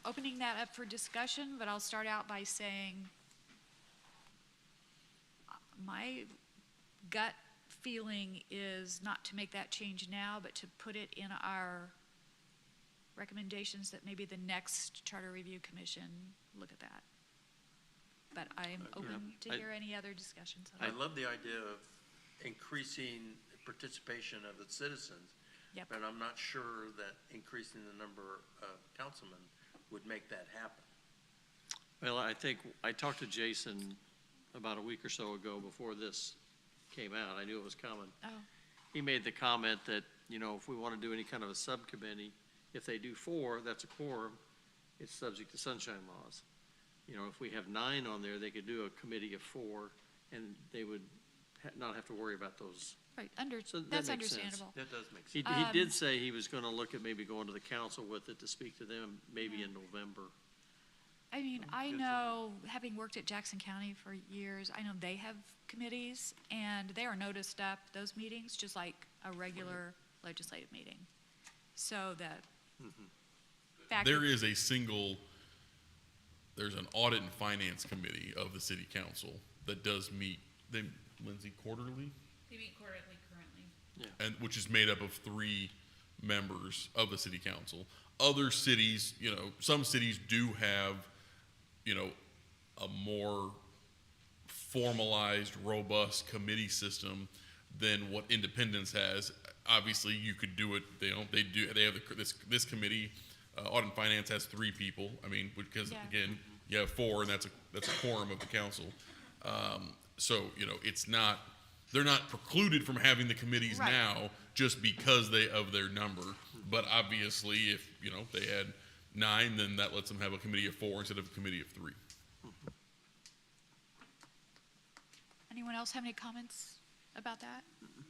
opening that up for discussion, but I'll start out by saying my gut feeling is not to make that change now, but to put it in our recommendations that maybe the next Charter Review Commission look at that. But I'm open to I- hear any other discussions on I it. love the idea of increasing participation of the citizens. Yep. But I'm not sure that increasing the number of councilmen would make that happen. Well, I think, I talked to Jason about a week or so ago before this came out. I knew it was coming. Oh, He made the comment that, you know, if we want to do any kind of a subcommittee, if they do 4, that's a quorum, it's subject to sunshine laws. You know, if we have 9 on there, they could do a committee of 4, and they would not have to worry about those. right, So that that's makes sense. understandable. That does make He, sense. he did say he was going to look at maybe going to the council with it to speak to them, maybe in November. I mean, I know, having worked at Jackson County for years, I know they have committees, and they are noticed up, those meetings, just like a regular legislative meeting. So that fact There that- is there's an audit and finance committee of the city council that does meet, Lindsay, quarterly? They meet quarterly currently. And which is made up of 3 members of the city council. Other cities, some cities do have, a more formalized, robust committee system than what Independence has. Obviously, you could do it. They have this committee. Audit and Finance has 3 people. I mean, because Yeah. again, you have 4, and that's a quorum of the council. So it's not. They're not precluded from having the committees Right. now just because of their number. But obviously, if, they had 9, then that lets them have a committee of 4 instead of a committee of 3. Anyone else have any comments about that?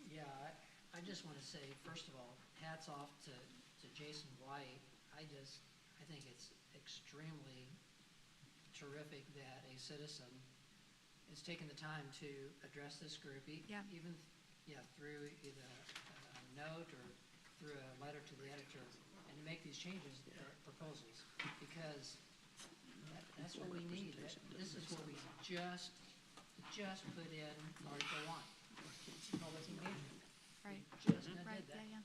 Yeah, I just want to say, first of all, hats off to Jason White. I think it's extremely terrific that a citizen is taking the time to address this group, Yeah. even, through either a note or through a letter to the editor, and to make these changes, proposals, because that's what we need. This is what we just put in Article 1, public engagement. Right, Just did right, that. yeah.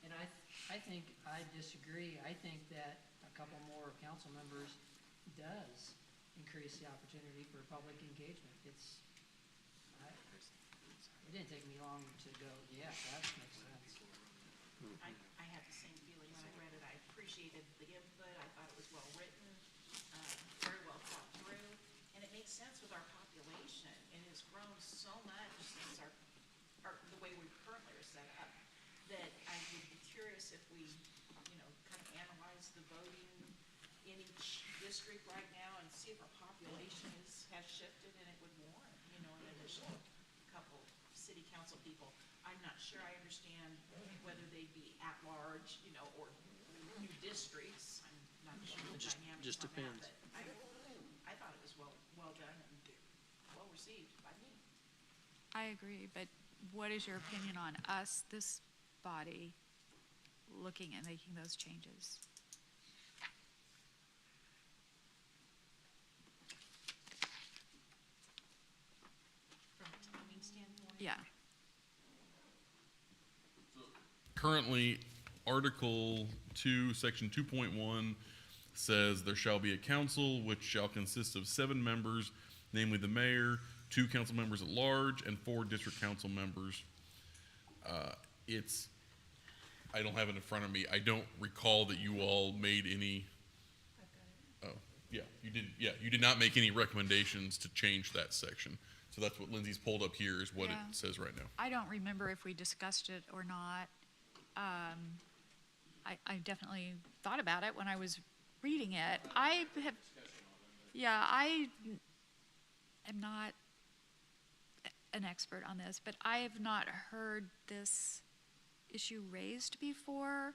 And I think I disagree. I think that a couple more council members does increase the opportunity for public engagement. It didn't take me long to go, yeah, that makes sense. I had the same feeling when I read it. I appreciated the input. I thought it was well-written, very well thought through. And it makes sense with our population. It has grown so much since the way we currently are set up, that I would be curious if we, kind of analyze the voting in each district right now and see if our population has shifted and it would warrant, an additional couple city council people. I'm not sure I understand whether they'd be at large, or new districts. I'm not sure the dynamics just on that, depends. but I thought it was well done and well received by me. I agree, but what is your opinion on us, this body, looking and making those changes? From a timing standpoint. Yeah, Currently, Article 2, Section 2.1 says there shall be a council which shall consist of 7 members, namely the mayor, 2 council members at large, and 4 district council members. I don't have it in front of me. I don't recall that you all made any. Oh, yeah, you didn't. Yeah, you did not make any recommendations to change that section. So that's what Lindsay's pulled up here is what Yeah. it says right now. I don't remember if we discussed it or not. I definitely thought about it when I was reading it. I am not an expert on this, but I have not heard this issue raised before,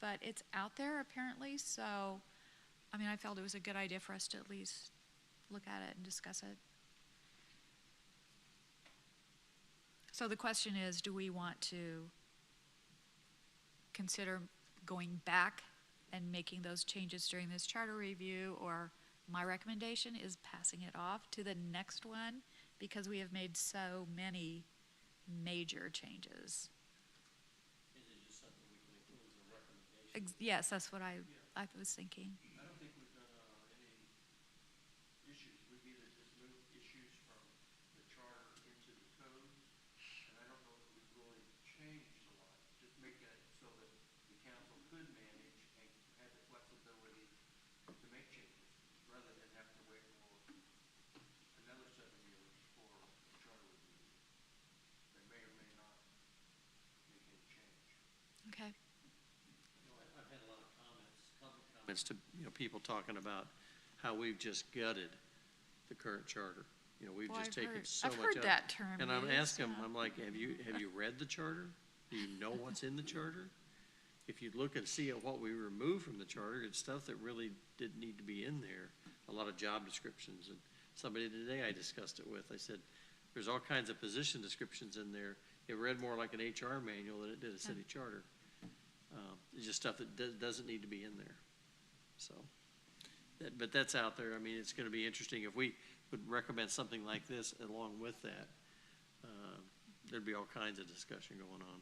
but it's out there apparently, so, I felt it was a good idea for us to at least look at it and discuss it. So the question is, do we want to consider going back and making those changes during this charter review, or my recommendation is passing it off to the next one because we have made so many major changes? Is it just something we can include as a recommendation? Yes, that's what I was thinking. I don't think we've done any issues. We've either just moved issues from the charter into the code, and I don't know if we've really changed a lot. Just make it so that the council could manage and have the flexibility to make changes, rather than have to wait for another 7 years for the charter review. They may or may not make any change. Okay. I've had a lot of comments to, people talking about how we've just gutted the current charter. We've Well, just taken so I've much heard out. that term And I'm used, asking them, yeah. I'm like, have you read the charter? Do you know what's in the charter? if you look and see at what we removed from the charter, it's stuff that really didn't need to be in there. A lot of job descriptions, and somebody today I discussed it with, I said, there's all kinds of position descriptions in there. It read more like an HR manual than it did a city charter. It's just stuff that doesn't need to be in there. So, but that's out there. I mean, it's gonna be interesting if we would recommend something like this along with that. There'd be all kinds of discussion going on.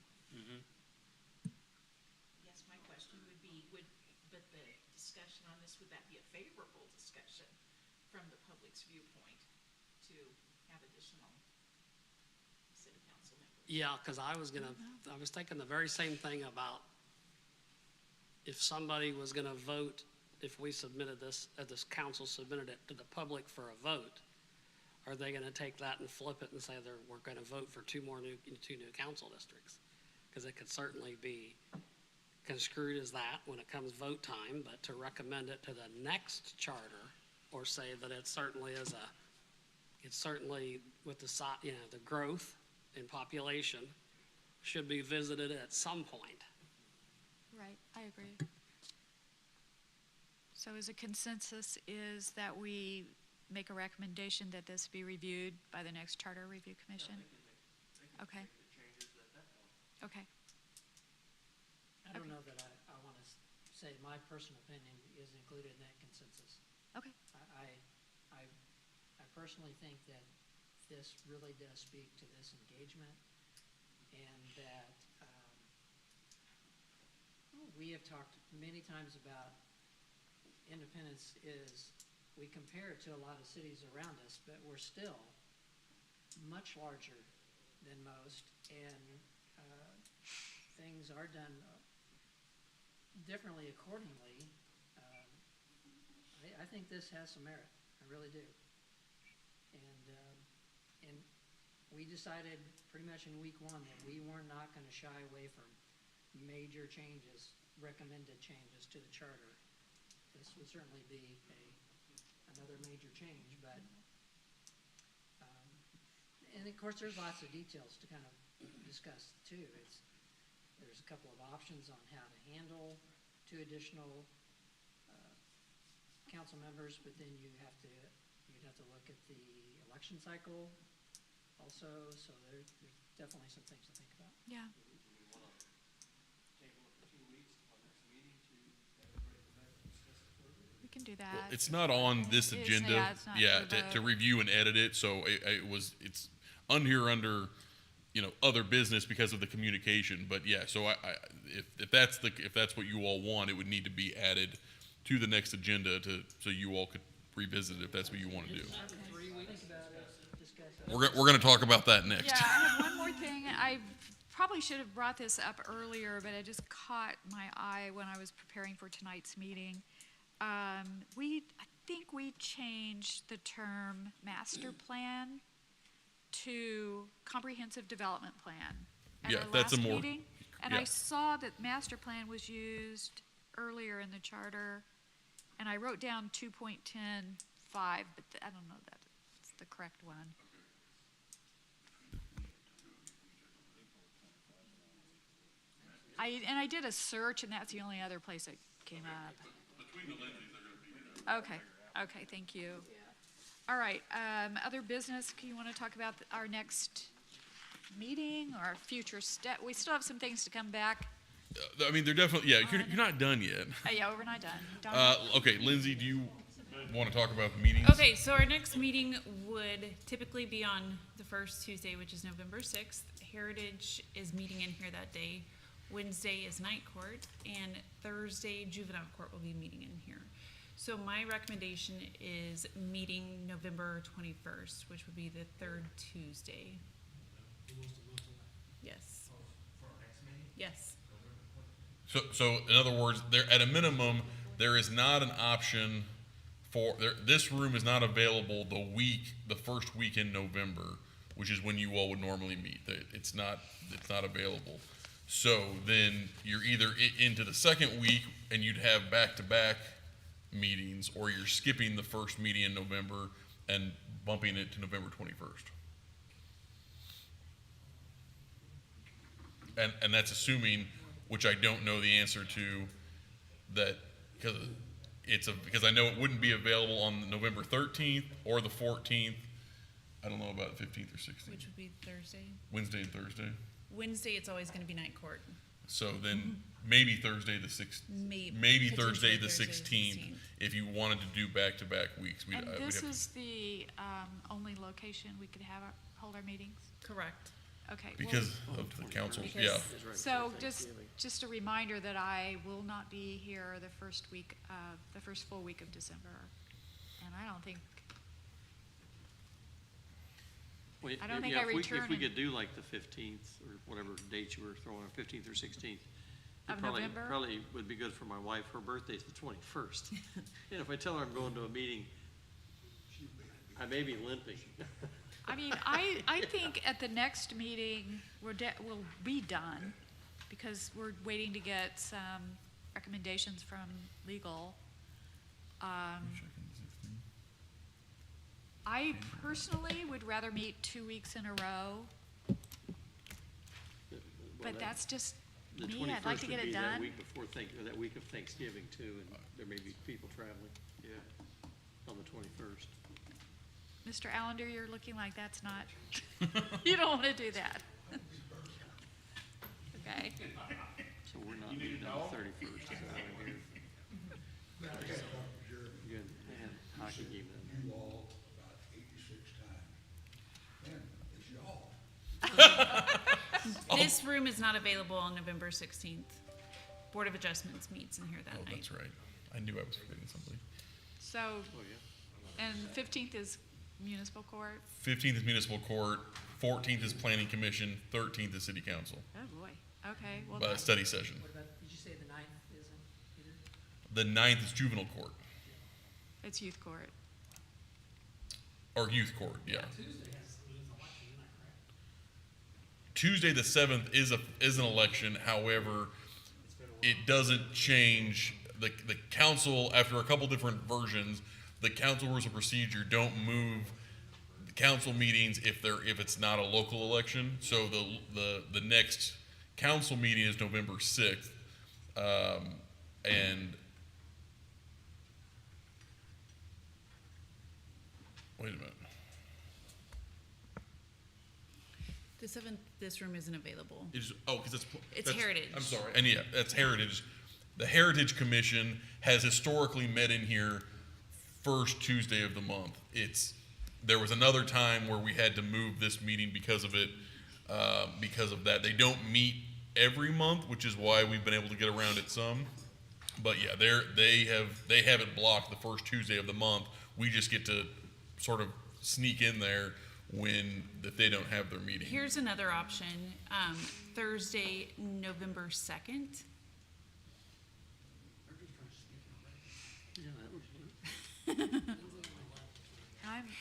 Yes, my question would be, but the discussion on this, would that be a favorable discussion from the public's viewpoint to have additional city council members? Yeah, because I was thinking the very same thing about if somebody was gonna vote, if we submitted this, if this council submitted it to the public for a vote, are they gonna take that and flip it and say we're gonna vote for two new council districts? Because it could certainly be construed as that when it comes vote time, but to recommend it to the next charter, or say that it certainly is it's certainly with the the growth in population should be visited at some point. Right, I agree. So as a consensus is that we make a recommendation that this be reviewed by the next Charter Review Commission? Okay. Okay. I don't know that I want to say my personal opinion is included in that consensus. Okay. I personally think that this really does speak to this engagement, and that we have talked many times about Independence is, we compare it to a lot of cities around us, but we're still much larger than most, and things are done differently accordingly. I think this has some merit. I really do. And we decided pretty much in week one that we were not going to shy away from major changes, recommended changes to the charter. This would certainly be another major change, but, and of course, there's lots of details to kind of discuss too. There's a couple of options on how to handle two additional council members, but then you'd have to look at the election cycle also, so there's definitely some things to think about. Yeah. We can do that. Well, it's not on this It's- agenda. yeah, it's not Yeah, for to vote. review and edit it, so it's under, other business because of the communication, but yeah, so if that's what you all want, it would need to be added to the next agenda so you all could revisit it if that's what you want to do. Think about it, discuss it. We're gonna talk about that next. Yeah, I have one more thing. I probably should have brought this up earlier, but it just caught my eye when I was preparing for tonight's meeting. I think we changed the term master plan to comprehensive development plan at Yeah, our that's a last more- meeting. And I yeah. saw that master plan was used earlier in the charter, and I wrote down 2.10.5, but I don't know that it's the correct one. I did a search, and that's the only other place it came up. Okay, thank you. All right, other business, you want to talk about our next meeting or our future step? We still have some things to come back. I mean, they're definitely, you're not done yet. Yeah, we're not done. Okay, Lindsay, do you want to talk about the meetings? Okay, so our next meeting would typically be on the first Tuesday, which is November 6th. Heritage is meeting in here that day. Wednesday is night court, and Thursday juvenile court will be meeting in here. So my recommendation is meeting November 21st, which would be the third Tuesday. Yes. Yes. So in other words, there, at a minimum, there is not an option this room is not available the first week in November, which is when you all would normally meet. It's not available. So then you're either into the second week and you'd have back-to-back meetings, or you're skipping the first meeting in November and bumping it to November 21st. And that's assuming which I don't know the answer to that, because I know it wouldn't be available on November 13th or the 14th. I don't know about the 15th or 16th. Which would be Thursday. Wednesday and Thursday. Wednesday, it's always gonna be night court. So then maybe Thursday the 6th, maybe Potentially Thursday the 16th, if you wanted to do back-to-back weeks. And this is the only location we could hold our meetings? Correct. Okay. well, Because of the councils, yeah. So just a reminder that I will not be here the first full week of December. And I don't think, Well, I don't think yeah, I if we return in- could do like the 15th or whatever date you were throwing, 15th or 16th. Of it probably- November? Probably would be good for my wife. Her birthday's the 21st. And if I tell her I'm going to a meeting, I may be limping. I mean, I think at the next meeting, we'll be done, because we're waiting to get some recommendations from legal. I personally would rather meet 2 weeks in a row, Well, but that's just The me. I'd like to 21st get would it be that done. week before that week of Thanksgiving too, and there may be people traveling. Yeah. On the 21st. Mr. Allender, you're looking like that's not, you don't want to do that. Okay. So we're not meeting on the 31st, is that what I hear? Good, and hockey game then. You all about 86 times. Man, it's y'all. This room is not available on November 16th. Board of Adjustments meets in here that Oh, night. that's right. I knew I was forgetting something. So, Oh, yeah. and 15th is municipal court? 15th is municipal court, 14th is planning commission, 13th is city council, Oh, boy. Okay, well, study session. What about, did you say the 9th isn't either? The 9th is juvenile court, it's youth court. or youth court, yeah. Tuesday the 7th is an election, however, it doesn't change, the council, after a couple different versions, the council rules of procedure don't move the council meetings if it's not a local election. So the next council meeting is November 6th, and wait a minute. The 7th, this room isn't available. Because It's Heritage. I'm sorry, and yeah, that's Heritage. The Heritage Commission has historically met in here first Tuesday of the month. There was another time where we had to move this meeting because of it, because of that. They don't meet every month, which is why we've been able to get around it some. But yeah, they have it blocked the first Tuesday of the month. We just get to sort of sneak in there if they don't have their meeting. Here's another option, Thursday, November 2nd. Yeah, that would work.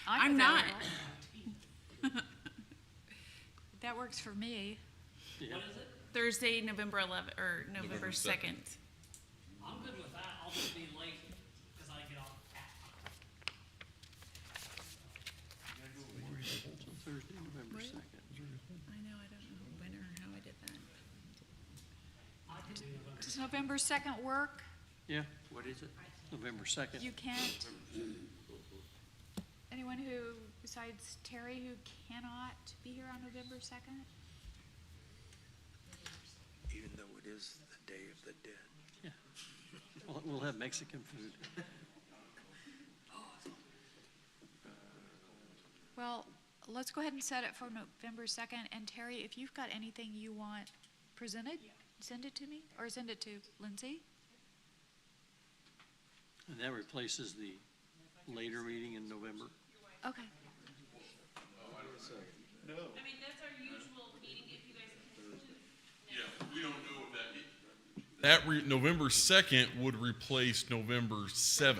I'm not. available. That works for me. Yeah. Thursday, November 11th, or November 2nd. I'm good with that, I'll just be late, because I get off at It's on Thursday, November 2nd. I know, I don't know when or how I did that. I could do November. Does November 2nd work? Yeah, what is it? November 2nd. You can't? Anyone who, besides Terry, who cannot be here on November 2nd? Even though it is the Day of the Dead. Yeah. We'll have Mexican food. Well, let's go ahead and set it for November 2nd. And Terry, if you've got anything you want presented, send it to me, or send it to Lindsay. And that replaces the later meeting in November. Okay. No. I mean, that's our usual meeting if you guys. Yeah, we don't know if that. November 2nd would replace November 7th.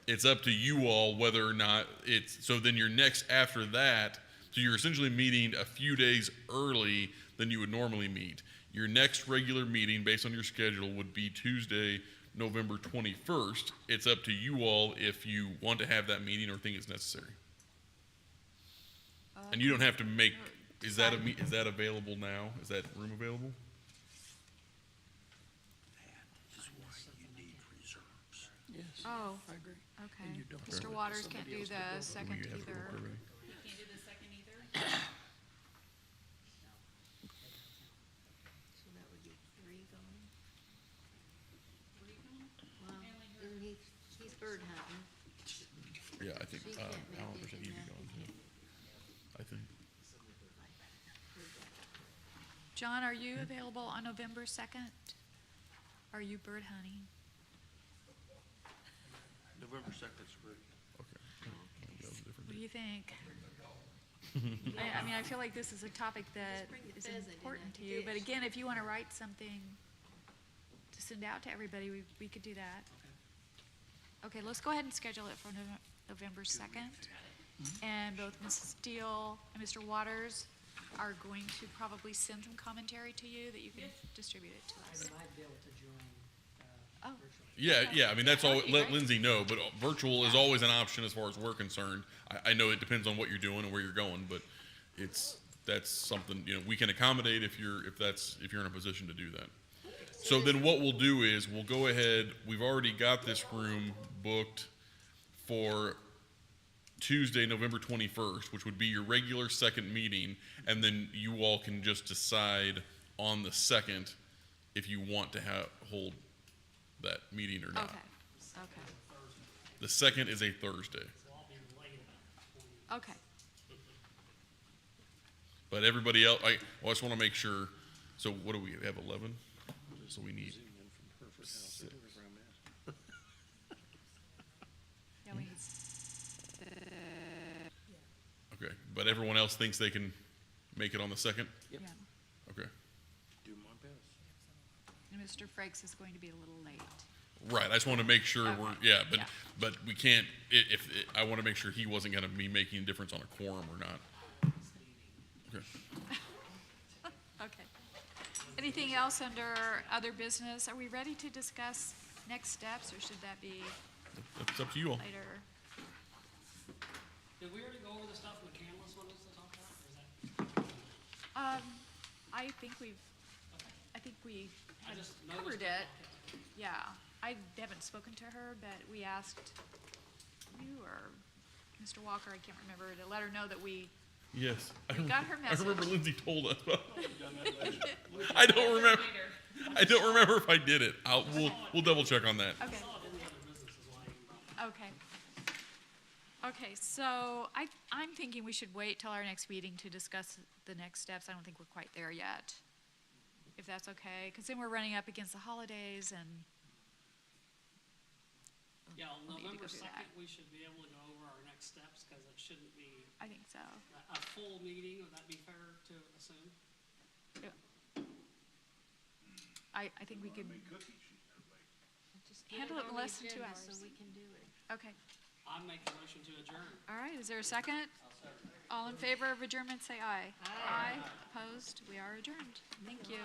It's up to you all whether or not so then your next after that, so you're essentially meeting a few days early than you would normally meet. Your next regular meeting based on your schedule would be Tuesday, November 21st. It's up to you all if you want to have that meeting or think it's necessary. And you don't have to make, is that available now? Is that room available? Oh, I agree. okay. And you don't Mr. have Waters somebody can't do else to the go. second You have to go either. already. You can't do the second either? So that would be 3 going. Three going? Well, isn't he's bird hunting. Yeah, I think, She can't make Alan it, said and he'd be Matthew going too. I think. John, are you available on November 2nd? Are you bird hunting? November 2nd's great. Okay. That was a different What do date. you think? I mean, I feel like this is a topic that bring a is pheasant in important that to you, but dish. again, if you want to write something to send out to everybody, we could do that. Okay, let's go ahead and schedule it for November 2nd. And both Mrs. Steele and Mr. Waters are going to probably send some commentary to you that you can distribute it to I us. might be able to join, Oh. virtually. Yeah, I mean, that's all, Okay, let great. Lindsay know, but virtual is always an option as far as we're concerned. I know it depends on what you're doing and where you're going, but that's something, we can accommodate if you're in a position to do that. So then what we'll do is, we'll go ahead, we've already got this room booked for Tuesday, November 21st, which would be your regular second meeting, and then you all can just decide on the 2nd if you want to hold that meeting or not. Okay, okay, The 2nd is a Thursday, So I'll be late about 20. okay. but everybody else, I just want to make sure, so what do we have, 11? So we need, Zoom in from Hereford House, wherever I'm at. Yeah, we need okay, but everyone else thinks they can make it on the 2nd? yeah. Okay, Do my best. And Mr. Frakes is going to be a little late. right, I just want to make sure Okay, yeah, yeah. but we can't, I want to make sure he wasn't going to be making a difference on a quorum or not. Okay. Okay. Anything else under other business? Are we ready to discuss next steps, or should that be That's up to you all. later? Did we already go over the stuff McCandless wanted us to talk about, or is that? I think we I had just covered noticed it. Yeah, I haven't spoken to her, but we asked you or Mr. Walker, I can't remember, to let her know that we Yes. We got her I remember message. Lindsay told us. I don't remember. I don't remember if I did it. We'll double check on that. Okay. Saw it in the other businesses lying about. Okay. Okay, so I'm thinking we should wait till our next meeting to discuss the next steps. I don't think we're quite there yet, if that's okay, because then we're running up against the holidays and Yeah, on We'll need to November go through that. 2nd, we should be able to go over our next steps, because it shouldn't be I think so. a full meeting. Would that be fair to assume? I think we could Cookies she's gonna make. Just put handle it in on the less than 2 agenda hours. So we can do it. Okay, I make a motion to adjourn. all right, is there a second? All in favor of adjournment, say aye. Aye. Opposed? We are adjourned. Thank you.